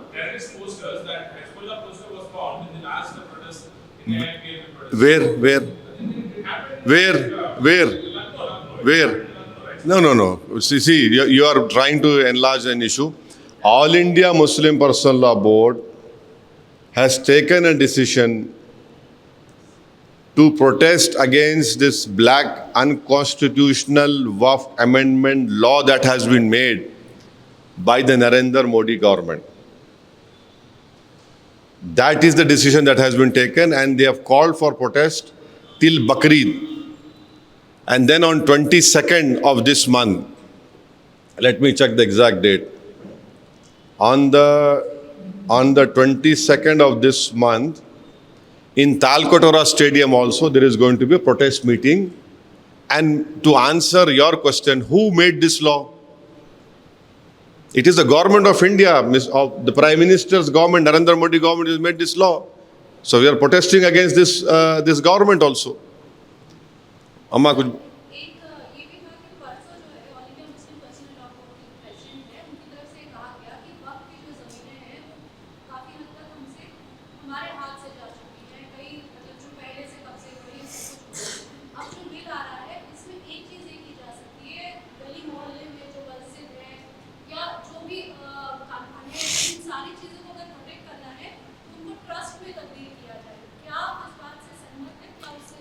Where? No. See, you are trying to enlarge an issue. All India Muslim Personal Law Board has taken a decision to protest against this black unconstitutional Waqf amendment law that has been made by the Narendra Modi government. That is the decision that has been taken, and they have called for protest till Bakrid. And then on 22nd of this month, let me check the exact date. On the 22nd of this month, in Talkotora Stadium also, there is going to be a protest meeting. And to answer your question, who made this law? It is the government of India, of the Prime Minister's government, Narendra Modi government has made this law. So we are protesting against this government also. अम्मा कुछ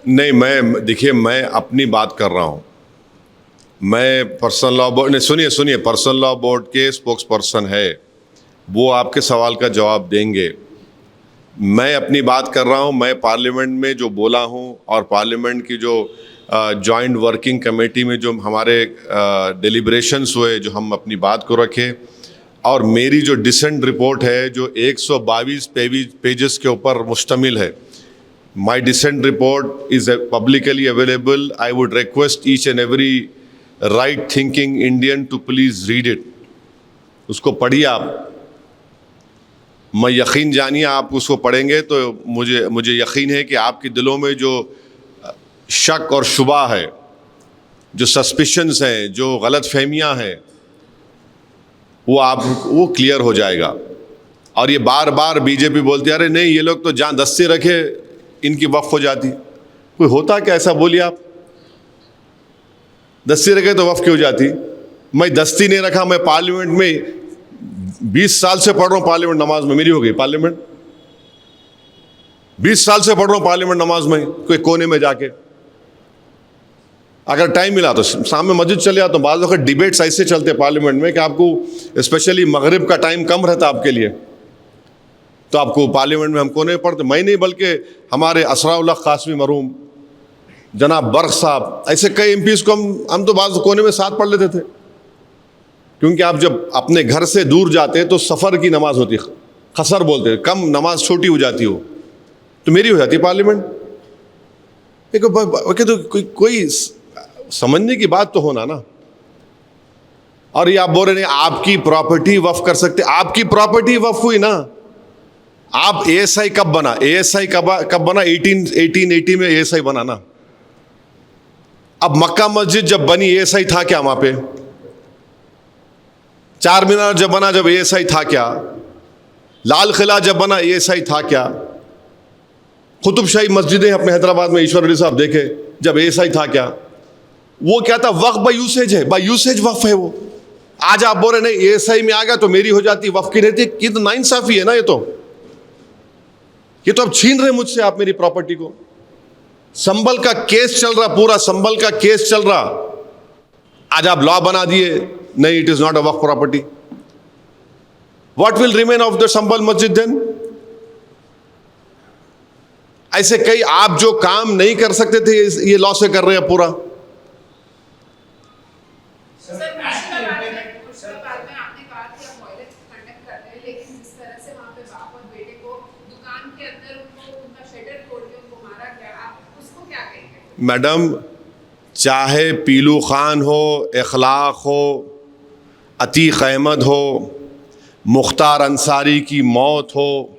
नहीं, देखिए मैं अपनी बात कर रहा हूँ। मैं पर्सनल लॉ बोर्ड, नहीं सुनिए, पर्सनल लॉ बोर्ड के स्पोक्स पर्सन है, वो आपके सवाल का जवाब देंगे। मैं अपनी बात कर रहा हूँ, मैं पार्लियामेंट में जो बोला हूँ और पार्लियामेंट की जो जॉइंट वर्किंग कमेटी में जो हमारे डिलिब्रेशंस हुए, जो हम अपनी बात को रखे, और मेरी जो डिसेंट रिपोर्ट है जो 122 पेजेस के ऊपर मुश्तमिल है। My dissent report is publicly available. I would request each and every right-thinking Indian to please read it. उसको पढ़िए आप। मैं यकीन जानिए, आप उसको पढ़ेंगे तो मुझे यकीन है कि आपके दिलों में जो शक और शुबा है, जो सस्पिशंस हैं, जो गलत फहमियाँ हैं, वो क्लियर हो जाएगा। और ये बार बार बीजेपी बोलती है, अरे नहीं ये लोग तो जहाँ दस्ती रखे इनकी वक्फ हो जाती। कोई होता क्या ऐसा? बोलिए आप। दस्ती रखे तो वक्फ क्यों हो जाती? मैं दस्ती नहीं रखा, मैं पार्लियामेंट में 20 साल से पढ़ रहा हूँ। पार्लियामेंट नमाज में मेरी हो गई, पार्लियामेंट 20 साल से पढ़ रहा हूँ पार्लियामेंट नमाज में, कोई कोने में जाके। अगर टाइम मिला तो सामने मस्जिद चले जाता हूँ। बाज़ वक्त डिबेट्स ऐसे चलते पार्लियामेंट में कि आपको स्पेशली मगरिब का टाइम कम रहता आपके लिए, तो आपको पार्लियामेंट में हम कोने में पढ़ते। मैं नहीं बल्कि हमारे असराउल्लाह कासमी मरहूम, जनाब बर्क साहब, ऐसे कई एमपीज़ को हम तो बाज़ कोने में साथ पढ़ लेते थे। क्योंकि आप जब अपने घर से दूर जाते तो सफ़र की नमाज होती, खसर बोलते, कम नमाज छोटी हो जाती हो। तो मेरी हो जाती है पार्लियामेंट। तो कोई समझने की बात तो होना ना। और ये आप बोल रहे नहीं आपकी प्रॉपर्टी वक्फ कर सकते, आपकी प्रॉपर्टी वक्फ हुई ना। आप एएसआई कब बना? एएसआई कब बना? 1880 में एएसआई बना ना। अब मक्का मस्जिद जब बनी एएसआई था क्या वहां पे? चार मीनार जब बना जब एएसआई था क्या? लाल किला जब बना एएसआई था क्या? कुतुबशाही मस्जिदें अपने हैदराबाद में ईश्वर अली साहब देखे जब एएसआई था क्या? वो क्या था? वक्फ बाय यूसेज है, बाय यूसेज वक्फ है वो। आज आप बोल रहे नहीं एएसआई में आ गया तो मेरी हो जाती, वक्फ की रहती। ये तो नाइंसाफी है ना। ये तो अब छीन रहे मुझसे आप मेरी प्रॉपर्टी को। संभल का केस चल रहा, पूरा संभल का केस चल रहा, आज आप लॉ बना दिए नहीं, it is not a Waqf property. What will remain of the Sambhal Masjid then? ऐसे कई आप जो काम नहीं कर सकते थे ये लॉ से कर रहे हैं पूरा। मैडम, चाहे पीलू खान हो, इखलाक हो, अतीक अहमद हो, मुख्तार अंसारी की मौत हो,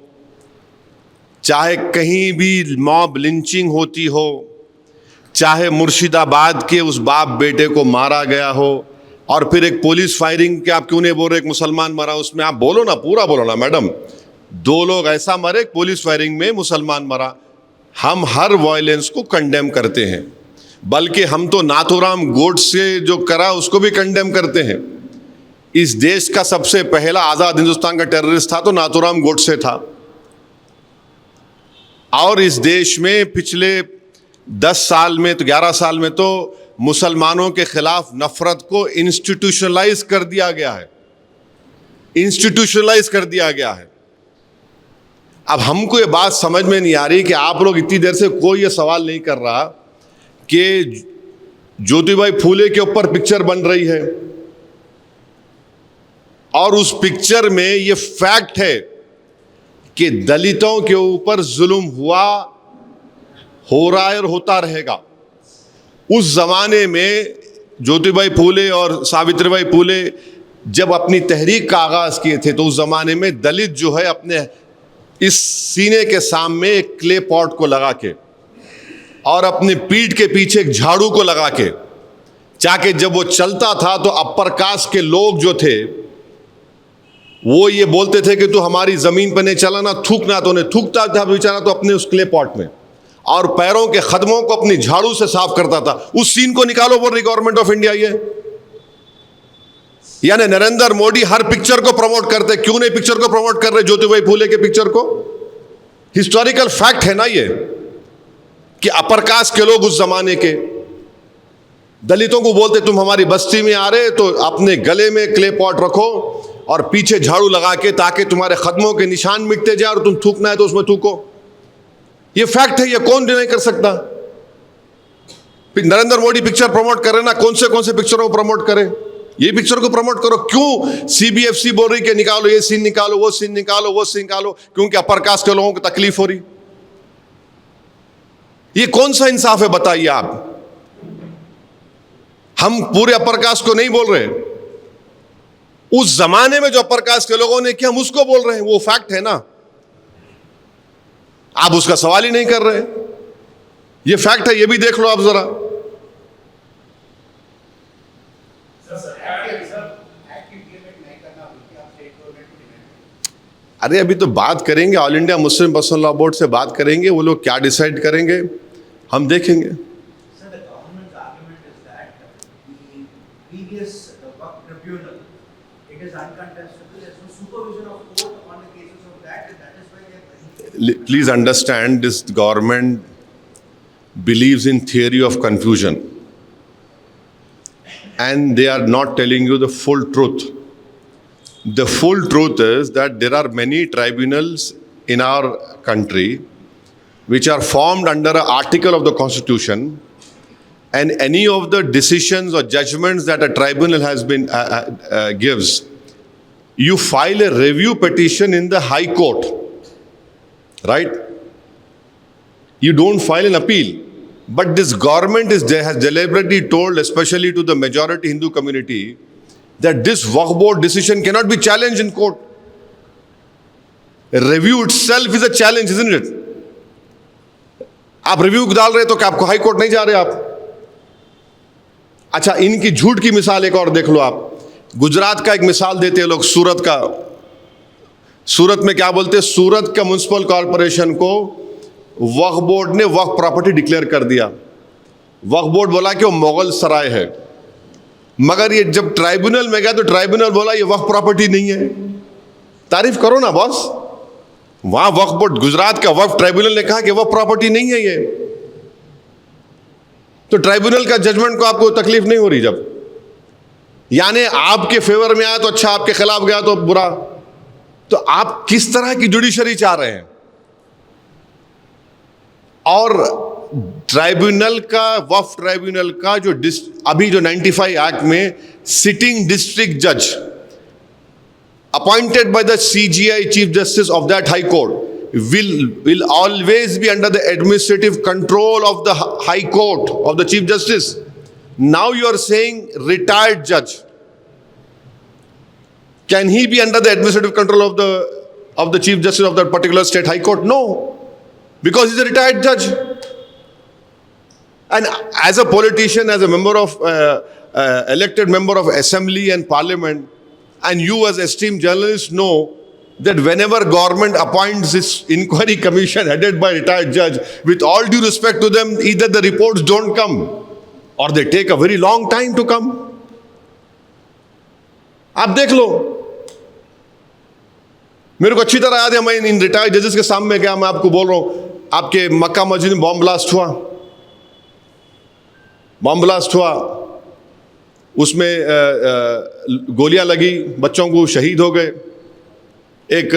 चाहे कहीं भी मॉब लिंचिंग होती हो, चाहे मुर्शिदाबाद के उस बाप बेटे को मारा गया हो, और फिर एक पुलिस फायरिंग के आप क्यों नहीं बोल रहे एक मुसलमान मरा उसमें? आप बोलो ना, पूरा बोलो ना मैडम। 2 लोग ऐसा मरे, पुलिस फायरिंग में मुसलमान मरा। हम हर वायलेंस को कंडेम करते हैं, बल्कि हम तो नाथूराम गोडसे जो करा उसको भी कंडेम करते हैं। इस देश का सबसे पहला आज़ाद हिंदुस्तान का टेररिस्ट था तो नाथूराम गोडसे था। और इस देश में पिछले 10 साल में तो 11 साल में तो मुसलमानों के खिलाफ नफरत को इंस्टीट्यूशनलाइज कर दिया गया है, इंस्टीट्यूशनलाइज कर दिया गया है। अब हमको ये बात समझ में नहीं आ रही कि आप लोग इतनी देर से कोई ये सवाल नहीं कर रहा कि ज्योतिबाई फूले के ऊपर पिक्चर बन रही है और उस पिक्चर में ये फैक्ट है कि दलितों के ऊपर जुल्म हुआ, हो रहा है और होता रहेगा। उस जमाने में ज्योतिबाई फूले और सावित्रीबाई फूले जब अपनी तहरीक का आगाज किए थे तो उस जमाने में दलित जो है अपने इस सीने के सामने एक क्ले पॉट को लगा के और अपनी पीठ के पीछे एक झाड़ू को लगा के, चाहे जब वो चलता था तो अपर कास्ट के लोग जो थे वो ये बोलते थे कि तू हमारी जमीन पर नहीं चला ना, थूकना। तो उन्हें थूकता था बेचारा तो अपने उस क्ले पॉट में, और पैरों के कदमों को अपनी झाड़ू से साफ करता था। उस सीन को निकालो बोल रही गवर्नमेंट ऑफ इंडिया ये। यानी नरेंद्र मोदी हर पिक्चर को प्रमोट करते, क्यों नहीं पिक्चर को प्रमोट कर रहे ज्योतिबाई फूले के पिक्चर को? हिस्टोरिकल फैक्ट है ना ये कि अपर कास्ट के लोग उस जमाने के दलितों को बोलते तुम हमारी बस्ती में आ रहे तो अपने गले में क्ले पॉट रखो और पीछे झाड़ू लगा के, ताकि तुम्हारे कदमों के निशान मिटते जाए और तुम थूकना है तो उसमें थूको। ये फैक्ट है, ये कौन डिनाई कर सकता? नरेंद्र मोदी पिक्चर प्रमोट करे ना, कौन से पिक्चरों को प्रमोट करे? ये पिक्चर को प्रमोट करो। क्यों सीबीएफसी बोल रही कि निकालो ये सीन, निकालो वो सीन, निकालो वो सीन निकालो? क्योंकि अपर कास्ट के लोगों को तकलीफ हो रही। ये कौन सा इंसाफ है बताइए आप? हम पूरे अपर कास्ट को नहीं बोल रहे, उस जमाने में जो अपर कास्ट के लोगों ने किया हम उसको बोल रहे हैं, वो फैक्ट है ना। आप उसका सवाल ही नहीं कर रहे। ये फैक्ट है, ये भी देख लो आप जरा। अरे अभी तो बात करेंगे, all India Muslim personal law board से बात करेंगे, वो लोग क्या डिसाइड करेंगे हम देखेंगे। Please understand, this government believes in theory of confusion and they are not telling you the full truth. The full truth is that there are many tribunals in our country which are formed under an article of the Constitution, and any of the decisions or judgments that a tribunal has been gives, you file a review petition in the High Court, right? you don't file an appeal. But this government has deliberately told, especially to the majority Hindu community, that this Waqf board decision cannot be challenged in court. A review itself is a challenge, isn't it? आप review डाल रहे तो क्या आपको high court नहीं जा रहे आप? अच्छा, इनकी झूठ की मिसाल एक और देख लो आप। गुजरात का एक मिसाल देते हैं लोग, सूरत का। सूरत में क्या बोलते हैं? सूरत का म्युनिसिपल कॉरपोरेशन को वक्फ बोर्ड ने वक्फ प्रॉपर्टी डिक्लेयर कर दिया। वक्फ बोर्ड बोला कि वो मुगल सराय है, मगर ये जब ट्राइब्यूनल में गया तो ट्राइब्यूनल बोला ये वक्फ प्रॉपर्टी नहीं है। तारीफ करो ना बॉस। वहां वक्फ बोर्ड, गुजरात का वक्फ ट्राइब्यूनल ने कहा कि वक्फ प्रॉपर्टी नहीं है ये, तो ट्राइब्यूनल का जजमेंट को आपको तकलीफ नहीं हो रही। जब यानी आपके फेवर में आया तो अच्छा, आपके खिलाफ गया तो बुरा। तो आप किस तरह की जुडिशरी चाह रहे हैं? और ट्राइब्यूनल का, वक्फ ट्राइब्यूनल का जो अभी जो 95 एक्ट में सिटिंग डिस्ट्रिक्ट जज appointed by the CGI Chief Justice of that High Court will always be under the administrative control of the High Court, of the Chief Justice. Now you are saying retired judge. Can he be under the administrative control of the Chief Justice of that particular state High Court? No, because he's a retired judge. And as a politician, as a member of elected member of Assembly and Parliament, and you as esteemed journalists know that whenever government appoints this inquiry commission headed by retired judge, with all due respect to them, either the reports don't come or they take a very long time to come. आप देख लो, मेरे को अच्छी तरह याद है, मैं इन retired जजेस के सामने गया, मैं आपको बोल रहा हूं, आपके मक्का मस्जिद में बॉम्ब ब्लास्ट हुआ, उसमें गोलियां लगी, बच्चों को शहीद हो गए, एक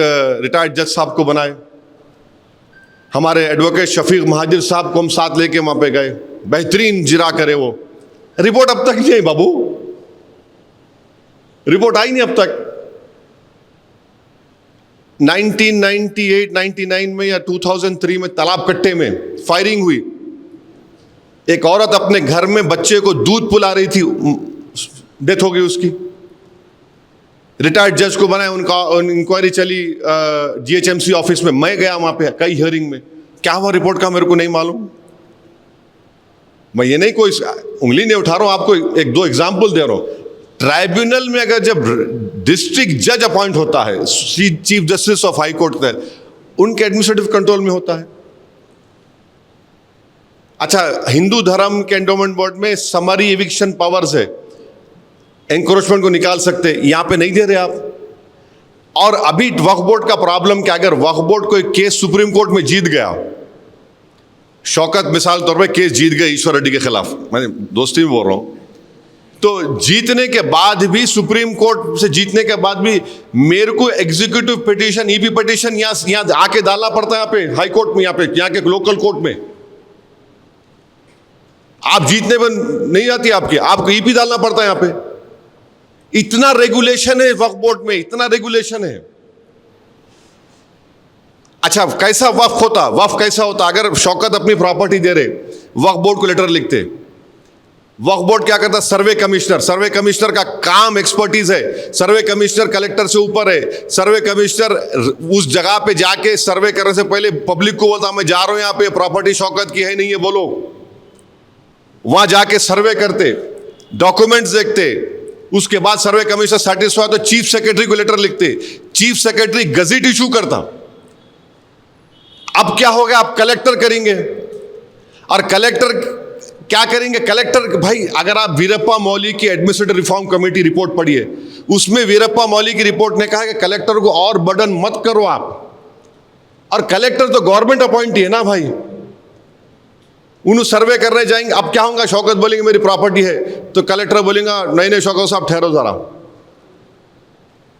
रिटायर्ड जज साहब को बनाए, हमारे एडवोकेट शफीक महाजिर साहब को हम साथ लेके वहां पे गए, बेहतरीन जिरा करे वो। रिपोर्ट अब तक नहीं आई बाबू, रिपोर्ट आई नहीं अब तक। 1998-99 में या 2003 में तालाब कट्टे में फायरिंग हुई, एक औरत अपने घर में बच्चे को दूध पिला रही थी, डेथ हो गई उसकी। रिटायर्ड जज को बनाया, उनका इंक्वायरी चली जीएचएमसी ऑफिस में, मैं गया वहां पे कई हियरिंग में, क्या हुआ रिपोर्ट का मेरे को नहीं मालूम। मैं ये नहीं कोई उंगली नहीं उठा रहा हूं, आपको एक दो एग्जाम्पल दे रहा हूं। ट्राइब्यूनल में अगर जब डिस्ट्रिक्ट जज अपॉइंट होता है, chief justice of high court का, उनके एडमिनिस्ट्रेटिव कंट्रोल में होता है। अच्छा, हिंदू धर्म के एंडोमेंट बोर्ड में समरी एविक्शन पावर्स है, एनक्रोचमेंट को निकाल सकते, यहां पे नहीं दे रहे आप। और अभी वक्फ बोर्ड का प्रॉब्लम क्या, अगर वक्फ बोर्ड कोई केस सुप्रीम कोर्ट में जीत गया, शौकत मिसाल तौर पे केस जीत गए ईश्वर रेड्डी के खिलाफ, मैं दोस्ती में बोल रहा हूं, तो जीतने के बाद भी, सुप्रीम कोर्ट से जीतने के बाद भी मेरे को एग्जीक्यूटिव पिटीशन, ईपी पिटीशन यहां आके डालना पड़ता है, यहाँ पे हाई कोर्ट में, यहाँ के लोकल कोर्ट में। आप जीतने में नहीं आती आपको ईपी डालना पड़ता है यहाँ पे। इतना रेगुलेशन है वक्फ बोर्ड में, इतना रेगुलेशन है। अच्छा, कैसा वक्फ कैसा होता? अगर शौकत अपनी प्रॉपर्टी दे रहे, वक्फ बोर्ड को लेटर लिखते, वक्फ बोर्ड क्या करता? सर्वे कमिश्नर का काम एक्सपर्टीज है, सर्वे कमिश्नर कलेक्टर से ऊपर है। सर्वे कमिश्नर उस जगह पे जाके सर्वे करने से पहले पब्लिक को बोलता, मैं जा रहा हूं यहाँ पे, प्रॉपर्टी शौकत की है नहीं है, बोलो। वहां जाके सर्वे करते, डॉक्यूमेंट्स देखते, उसके बाद सर्वे कमिश्नर सेटिस्फाई तो चीफ सेक्रेटरी को लेटर लिखते, चीफ सेक्रेटरी गजट इशू करता। अब क्या हो गया? आप कलेक्टर करेंगे, और कलेक्टर क्या करेंगे? कलेक्टर, भाई अगर आप वीरप्पा मौली की एडमिनिस्ट्रेटिव रिफॉर्म कमेटी रिपोर्ट पढ़िए, उसमें वीरप्पा मौली की रिपोर्ट ने कहा कि कलेक्टर को और बर्डन मत करो आप। और कलेक्टर तो गवर्नमेंट अपॉइंटी है ना भाई, उन्हें सर्वे करने जाएंगे। अब क्या होगा? शौकत बोलेंगे मेरी प्रॉपर्टी है, तो कलेक्टर बोलेगा नहीं शौकत साहब ठहरो जरा।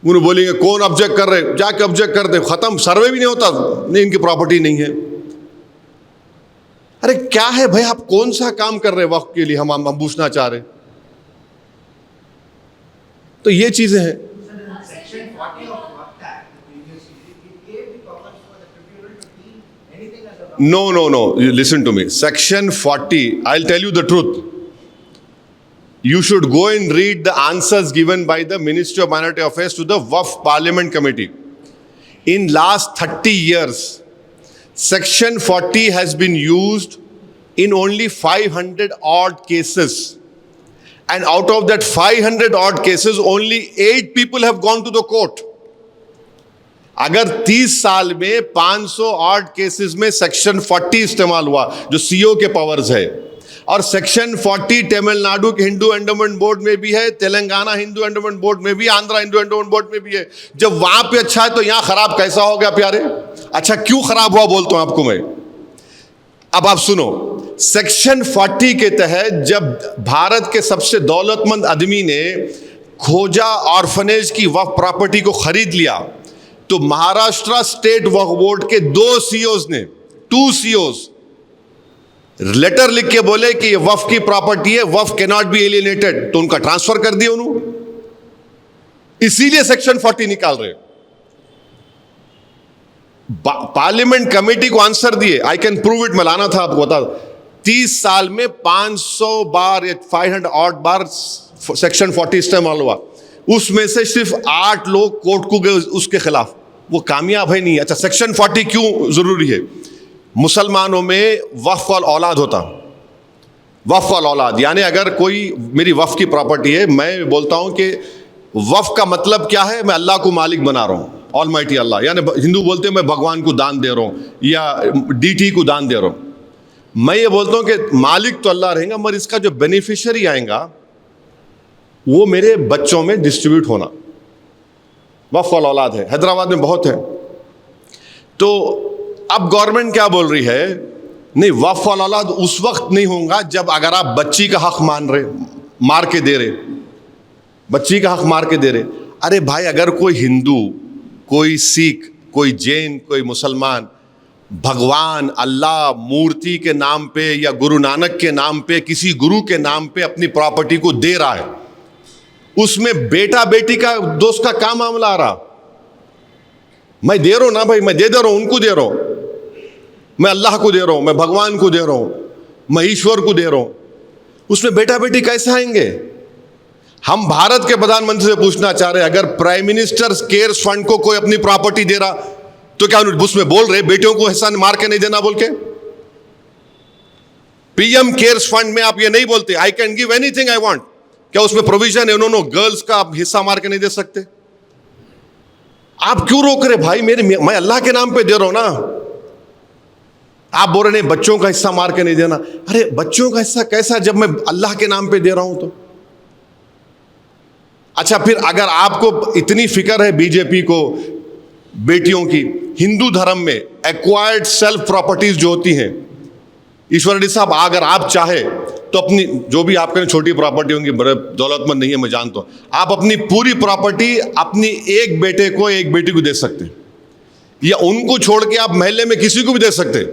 उन्हें बोलेंगे कौन ऑब्जेक्ट कर रहे, जाके ऑब्जेक्ट कर दे, खत्म, सर्वे भी नहीं होता, नहीं इनकी प्रॉपर्टी नहीं है। अरे क्या है भाई, आप कौन सा काम कर रहे हैं वक्त के लिए, हम पूछना चाह रहे। तो ये चीजें हैं। No. You listen to me. Section 40, I'll tell you the truth. You should go and read the answers given by the Ministry of Minority Affairs to the Waqf Parliament Committee. In last 30 years, Section 40 has been used in only 500 odd cases. And out of that 500 odd cases, only 8 people have gone to the court. अगर 30 साल में 500 odd cases में section 40 इस्तेमाल हुआ, जो CO के powers है, और सेक्शन 40 तमिलनाडु के हिंदू एंडोमेंट बोर्ड में भी है, तेलंगाना हिंदू एंडोमेंट बोर्ड में भी, आंध्रा हिंदू एंडोमेंट बोर्ड में भी है, जब वहां पे अच्छा है तो यहां खराब कैसा हो गया प्यारे? अच्छा क्यों खराब हुआ बोलता हूं आपको मैं। अब आप सुनो, सेक्शन 40 के तहत जब भारत के सबसे दौलतमंद आदमी ने खोजा ऑर्फनेज की वक्फ प्रॉपर्टी को खरीद लिया, तो महाराष्ट्र स्टेट वक्फ बोर्ड के 2 सीओज ने 2 सीओज लेटर लिख के बोले कि ये वक्फ की प्रॉपर्टी है, वक्फ कैन नॉट बी एलियनेटेड, तो उनका ट्रांसफर कर दिया उन्होंने। इसीलिए सेक्शन 40 निकाल रहे। पार्लियामेंट कमेटी को आंसर दिए, आई कैन प्रूव इट, मैं लाना था आपको बता। 30 साल में 500 बार या 500 ऑड बार सेक्शन 40 इस्तेमाल हुआ, उसमें से सिर्फ 8 लोग कोर्ट को गए उसके खिलाफ, वो कामयाब है नहीं। अच्छा सेक्शन 40 क्यों जरूरी है? मुसलमानों में वक्फ वाल औलाद होता, वक्फ वाल औलाद यानी अगर कोई मेरी वक्फ की प्रॉपर्टी है, मैं बोलता हूं कि वक्फ का मतलब क्या है, मैं अल्लाह को मालिक बना रहा हूं, ऑलमाइटी अल्लाह, यानी हिंदू बोलते हैं मैं भगवान को दान दे रहा हूं या डीटी को दान दे रहा हूं। मैं ये बोलता हूं कि मालिक तो अल्लाह रहेगा, मगर इसका जो बेनिफिशियरी आएगा वो मेरे बच्चों में डिस्ट्रीब्यूट होना। वक्फ वाल औलाद है, हैदराबाद में बहुत है। तो अब गवर्नमेंट क्या बोल रही है, नहीं वक्फ वाल औलाद उस वक्त नहीं होगा जब अगर आप बच्ची का हक मार के दे रहे, बच्ची का हक मार के दे रहे। अरे भाई, अगर कोई हिंदू, कोई सिख, कोई जैन, कोई मुसलमान भगवान अल्लाह मूर्ति के नाम पे या गुरु नानक के नाम पे, किसी गुरु के नाम पे अपनी प्रॉपर्टी को दे रहा है, उसमें बेटा बेटी का दोस्त का क्या मामला आ रहा? मैं दे रहा हूं ना भाई, मैं दे रहा हूं, उनको दे रहा हूं, मैं अल्लाह को दे रहा हूं, मैं भगवान को दे रहा हूं, मैं ईश्वर को दे रहा हूं, उसमें बेटा बेटी कैसे आएंगे? हम भारत के प्रधानमंत्री से पूछना चाह रहे हैं, अगर प्राइम मिनिस्टर केयर्स फंड को कोई अपनी प्रॉपर्टी दे रहा, तो क्या उसमें बोल रहे बेटियों को हिस्सा मार के नहीं देना बोल के? पीएम केयर्स फंड में आप ये नहीं बोलते I can give anything I want, क्या उसमें प्रोविजन है उन्होंने गर्ल्स का हिस्सा मार के नहीं दे सकते? आप क्यों रोक रहे भाई? मैं अल्लाह के नाम पे दे रहा हूं ना, आप बोल रहे नहीं बच्चों का हिस्सा मार के नहीं देना। अरे बच्चों का हिस्सा कैसा जब मैं अल्लाह के नाम पे दे रहा हूं तो? अच्छा फिर अगर आपको इतनी फिक्र है बीजेपी को बेटियों की, हिंदू धर्म में एक्वायर्ड सेल्फ प्रॉपर्टीज जो होती हैं, ईश्वर रेड्डी साहब अगर आप चाहे तो अपनी जो भी आपके छोटी प्रॉपर्टी होंगी, बड़े दौलतमंद नहीं है मैं जानता हूं, आप अपनी पूरी प्रॉपर्टी अपनी एक बेटे को एक बेटी को दे सकते हैं, या उनको छोड़ के आप महल्ले में किसी को भी दे सकते हैं,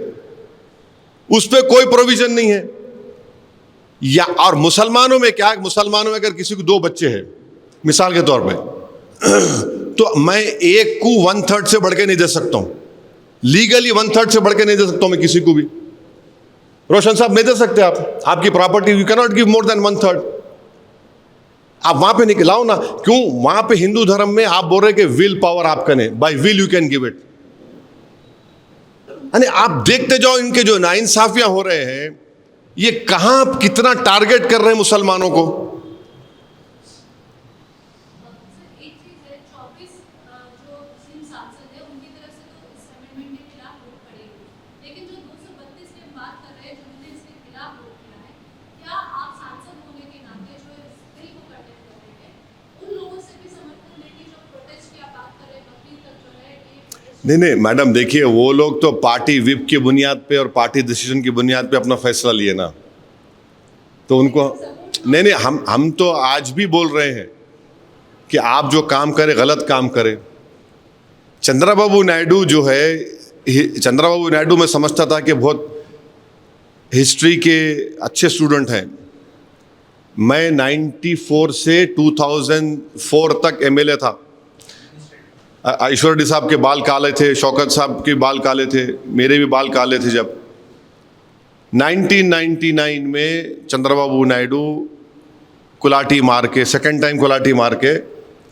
उस पर कोई प्रोविजन नहीं है। या और मुसलमानों में क्या, मुसलमानों में अगर किसी को 2 बच्चे हैं मिसाल के तौर पे, तो मैं एक को 1/3 से बढ़ के नहीं दे सकता हूं, लीगली 1/3 से बढ़ के नहीं दे सकता हूं मैं किसी को भी। रोशन साहब नहीं दे सकते आप, आपकी property you can not give more than 1/3। आप वहां पे निकलाओ ना, क्यों? वहां पे हिंदू धर्म में आप बोल रहे कि विल पावर आपका नहीं, by will you can give it. यानी आप देखते जाओ इनके जो नाइंसाफियां हो रहे हैं, ये कहां कितना टारगेट कर रहे हैं मुसलमानों को। नहीं मैडम, देखिए वो लोग तो पार्टी विप की बुनियाद पे और पार्टी डिसीजन की बुनियाद पे अपना फैसला लिए ना, तो उनको नहीं हम तो आज भी बोल रहे हैं कि आप जो काम करें गलत काम करें। चंद्रबाबू नायडू जो है, चंद्रबाबू नायडू मैं समझता था कि बहुत हिस्ट्री के अच्छे स्टूडेंट हैं। मैं 94 से 2004 तक एमएलए था, ईश्वर रेड्डी साहब के बाल काले थे, शौकत साहब के बाल काले थे, मेरे भी बाल काले थे। जब 1999 में चंद्रबाबू नायडू कुलाटी मार के, सेकेंड टाइम कुलाटी मार के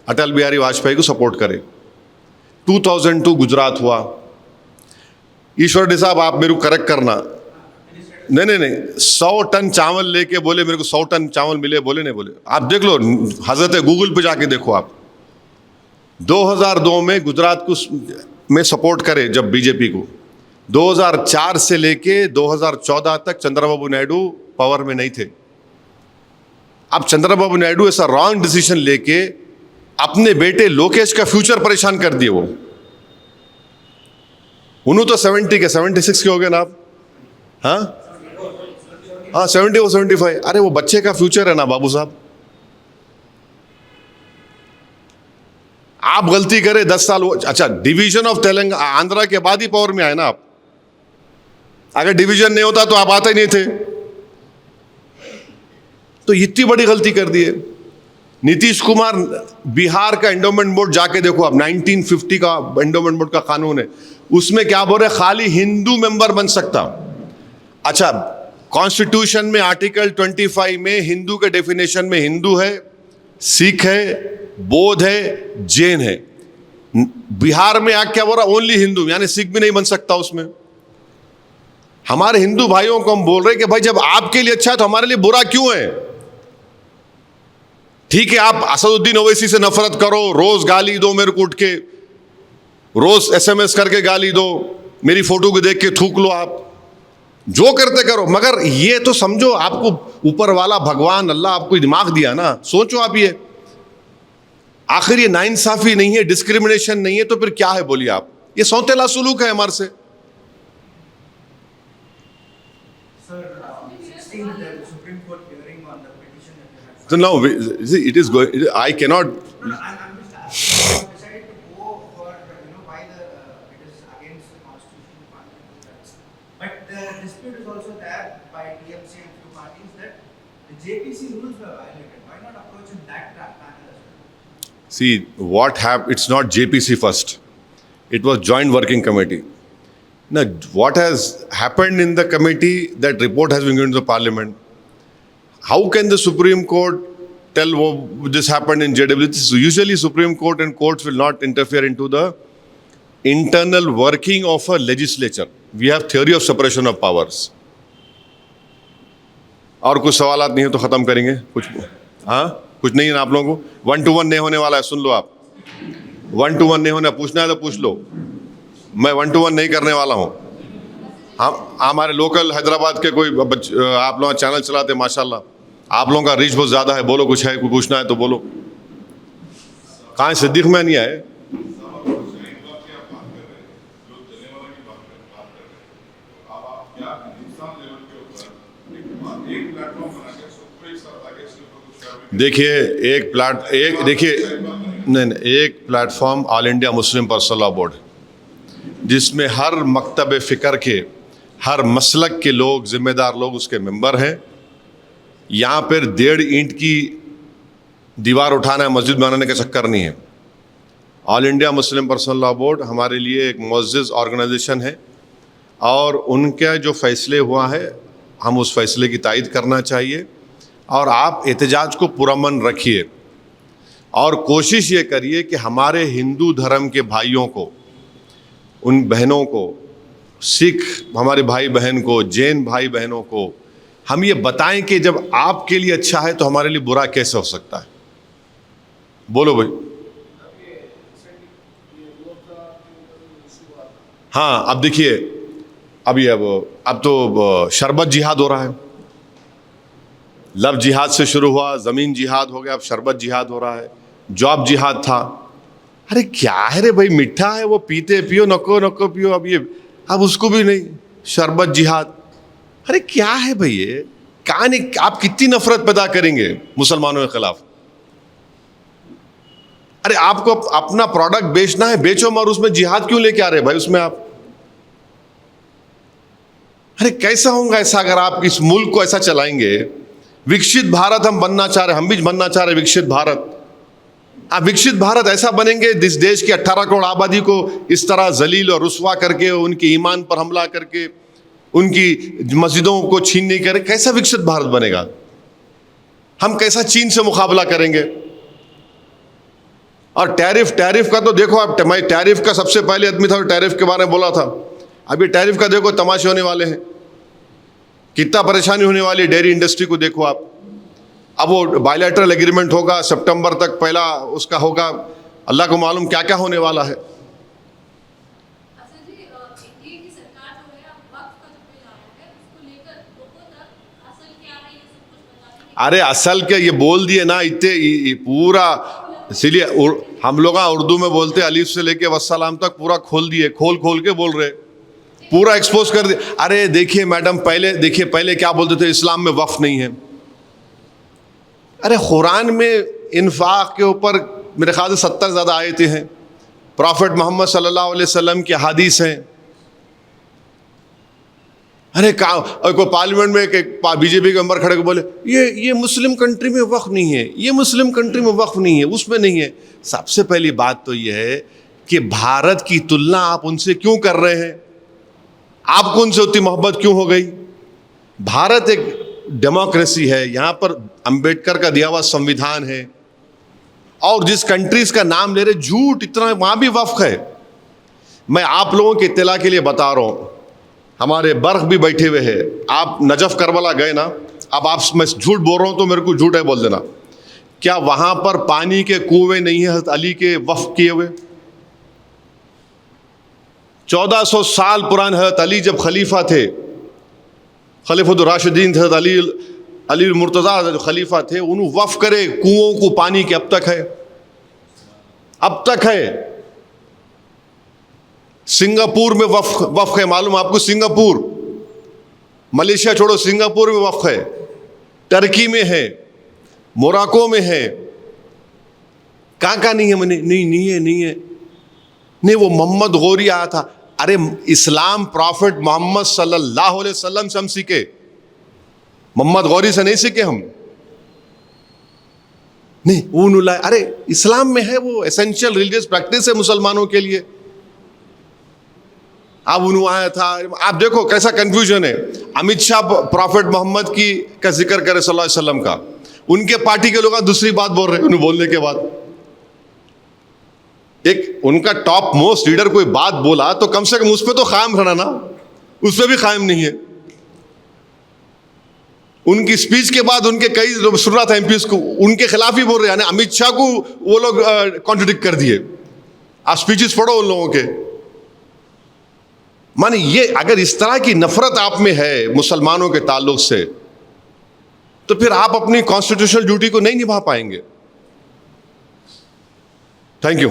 अटल बिहारी वाजपेयी को सपोर्ट करे। 2002 गुजरात हुआ। ईश्वर रेड्डी साहब आप मेरे को करेक्ट करना, नहीं 100 टन चावल लेके बोले मेरे को 100 टन चावल मिले, बोले नहीं बोले? आप देख लो, हजरत गूगल पे जाके देखो आप। 2002 में गुजरात को में सपोर्ट करे जब बीजेपी को। 2004 से लेके 2014 तक चंद्रबाबू नायडू पावर में नहीं थे। अब चंद्रबाबू नायडू ऐसा रॉन्ग डिसीजन लेके अपने बेटे लोकेश का फ्यूचर परेशान कर दिए। वो उन्होंने तो 70 के 76 के हो गए ना आप? हाँ 70 और 75। अरे वो बच्चे का फ्यूचर है ना बाबू साहब। आप गलती करें 10 साल, अच्छा डिवीजन ऑफ तेलंगाना आंध्रा के बाद ही पावर में आए ना आप। अगर डिवीजन नहीं होता तो आप आते ही नहीं थे। तो इतनी बड़ी गलती कर दी है। नीतीश कुमार, बिहार का एंडोमेंट बोर्ड जाके देखो आप, 1950 का एंडोमेंट बोर्ड का कानून है, उसमें क्या बोल रहे? खाली हिंदू मेंबर बन सकता। अच्छा, कॉन्स्टिट्यूशन में आर्टिकल 25 में हिंदू के डेफिनेशन में हिंदू है, सिख है, बौद्ध है, जैन है। बिहार में आके क्या बोल रहा? ओनली हिंदू, यानी सिख भी नहीं बन सकता उसमें। हमारे हिंदू भाइयों को हम बोल रहे हैं कि भाई जब आपके लिए अच्छा है तो हमारे लिए बुरा क्यों है? ठीक है, आप असदुद्दीन ओवैसी से नफरत करो, रोज गाली दो मेरे को उठ के, रोज SMS करके गाली दो, मेरी फोटो को देख के थूक लो, आप जो करते करो, मगर ये तो समझो आपको ऊपर वाला भगवान अल्लाह आपको दिमाग दिया ना, सोचो आप ये। आखिर ये नाइंसाफी नहीं है, डिस्क्रिमिनेशन नहीं है, तो फिर क्या है बोलिए आप? ये सौतेला सुलूक है हमारे से। So now, see, it is going. I cannot. I'm just decided to go for why it is against the constitutional parliament. But the dispute is also there by TMC and few parties that the JPC rules were violated. Why not approach in that panel as well? See what happened. It's not JPC first. It was Joint Working Committee. Now, what has happened in the committee? That report has been given to the Parliament. How can the Supreme Court tell this happened in JWC? Usually Supreme Court and courts will not interfere into the internal working of a legislature. We have theory of separation of powers. और कुछ सवालात नहीं है तो ख़त्म करेंगे। कुछ हाँ, कुछ नहीं है ना आप लोगों को? 1 to 1 नहीं होने वाला है, सुन लो आप। 1 to 1 नहीं होना, पूछना है तो पूछ लो। मैं 1 to 1 नहीं करने वाला हूँ। हम हमारे लोकल हैदराबाद के कोई आप लोग चैनल चलाते, माशाल्लाह आप लोगों का रीच बहुत ज़्यादा है, बोलो कुछ है, कुछ पूछना है तो बोलो। कहाँ है सिद्दीक? में नहीं आए। देखिए एक platform all India Muslim personal law board, जिसमें हर मकतब फ़िक्र के, हर मसलक के लोग, जिम्मेदार लोग उसके मेंबर हैं। यहाँ पर 1.5 ईंट की दीवार उठाना है, मस्जिद बनाने का चक्कर नहीं है। All India Muslim personal law board हमारे लिए एक मुअज़्ज़ज़ ऑर्गेनाइजेशन है, और उनका जो फ़ैसले हुआ है हम उस फैसले की तायद करना चाहिए। और आप एहतजाज को पुरअमन रखिए और कोशिश ये करिए कि हमारे हिंदू धर्म के भाइयों को, उन बहनों को, सिख हमारे भाई बहन को, जैन भाई बहनों को हम ये बताएं कि जब आपके लिए अच्छा है तो हमारे लिए बुरा कैसे हो सकता है? बोलो भाई। हाँ, अब देखिए, अब तो शरबत जिहाद हो रहा है। लव जिहाद से शुरू हुआ, ज़मीन जिहाद हो गया, अब शरबत जिहाद हो रहा है। जॉब जिहाद था। अरे क्या है रे भाई, मीठा है वो, पीते पियो, नको नको पियो। अब उसको भी नहीं, शरबत जिहाद। अरे क्या है भाई ये? कहानी, आप कितनी नफरत पैदा करेंगे मुसलमानों के खिलाफ? अरे आपको अपना प्रोडक्ट बेचना है, बेचो, मगर उसमें जिहाद क्यों लेके आ रहे भाई उसमें आप? अरे कैसा होगा ऐसा अगर आप इस मुल्क को ऐसा चलाएंगे? विकसित भारत हम बनना चाह रहे, हम भी बनना चाह रहे विकसित भारत। आप विकसित भारत ऐसा बनेंगे इस देश की 18 करोड़ आबादी को इस तरह जलील और रुस्वा करके, उनके ईमान पर हमला करके, उनकी मस्जिदों को छीनने करे, कैसा विकसित भारत बनेगा? हम कैसा चीन से मुकाबला करेंगे? और टैरिफ का तो देखो आप, मैं टैरिफ का सबसे पहले आदमी था, टैरिफ के बारे में बोला था। अभी टैरिफ का देखो तमाशे होने वाले हैं, कितना परेशानी होने वाली है डेयरी इंडस्ट्री को देखो आप। अब वो बायलैटरल एग्रीमेंट होगा, सितंबर तक पहला उसका होगा, अल्लाह को मालूम क्या क्या होने वाला है। अरे असल क्या ये बोल दिए ना इतने पूरा, इसीलिए हम लोग उर्दू में बोलते अलीफ से लेके वस्सलाम तक पूरा खोल दिए, खोल के बोल रहे, पूरा एक्सपोज कर दिए। अरे देखिए मैडम, पहले क्या बोलते थे, इस्लाम में वक्फ नहीं है। अरे कुरान में इन्फाक के ऊपर मेरे ख्याल से 70 ज़्यादा आयतें हैं, प्रॉफिट मोहम्मद सल्लल्लाहु अलैहि वसल्लम की हदीस हैं। अरे कोई पार्लियामेंट में एक बीजेपी के मेंबर खड़े को बोले ये मुस्लिम कंट्री में वक्फ नहीं है, ये मुस्लिम कंट्री में वक्फ नहीं है, उसमें नहीं है। सबसे पहली बात तो ये है कि भारत की तुलना आप उनसे क्यों कर रहे हैं? आपको उनसे उतनी मोहब्बत क्यों हो गई? भारत एक डेमोक्रेसी है, यहाँ पर अंबेडकर का दिया हुआ संविधान है, और जिस कंट्रीज का नाम ले रहे झूठ इतना, वहाँ भी वक्फ है। मैं आप लोगों की इत्तला के लिए बता रहा हूँ, हमारे बर्ख भी बैठे हुए हैं, आप नजफ करबला गए ना, अब आप, मैं झूठ बोल रहा हूँ तो मेरे को झूठ है बोल देना, क्या वहाँ पर पानी के कुएं नहीं है हज़रत अली के वक्फ किए हुए? 1400 साल पुराने हज़रत अली जब खलीफा थे, खलीफतुर राशिदीन हज़रत अली मुर्तज़ा जो खलीफा थे, उन्होंने वक्फ करे कुओं को पानी के, अब तक है। सिंगापुर में वक्फ है, मालूम आपको? सिंगापुर, मलेशिया छोड़ो, सिंगापुर में वक्फ है, टर्की में है, मोराको में है, कहाँ नहीं है? नहीं है। वो मोहम्मद गौरी आया था। अरे इस्लाम प्रॉफिट मोहम्मद सल्लल्लाहु अलैहि वसल्लम से हम सीखे, मोहम्मद गौरी से नहीं सीखे हम। नहीं वो नुला, अरे इस्लाम में है, वो एसेंशियल रिलीजियस प्रैक्टिस है मुसलमानों के लिए। अब उन्होंने आया था, आप देखो कैसा कंफ्यूजन है। अमित शाह प्रॉफिट मोहम्मद का जिक्र करे सल्लल्लाहु अलैहि वसल्लम का, उनके पार्टी के लोग दूसरी बात बोल रहे हैं। उन्हें बोलने के बाद एक उनका टॉप मोस्ट लीडर कोई बात बोला तो कम से कम उस पर तो कायम रहना ना, उस पर भी कायम नहीं है। उनकी स्पीच के बाद उनके कई लोग सुन रहा था एमपीज को, उनके खिलाफ ही बोल रहे हैं, यानी अमित शाह को वो लोग कॉन्ट्रडिक्ट कर दिए। आप स्पीचेस पढ़ो उन लोगों के। माने ये अगर इस तरह की नफरत आप में है मुसलमानों के ताल्लुक से, तो फिर आप अपनी कॉन्स्टिट्यूशनल ड्यूटी को नहीं निभा पाएंगे। Thank you.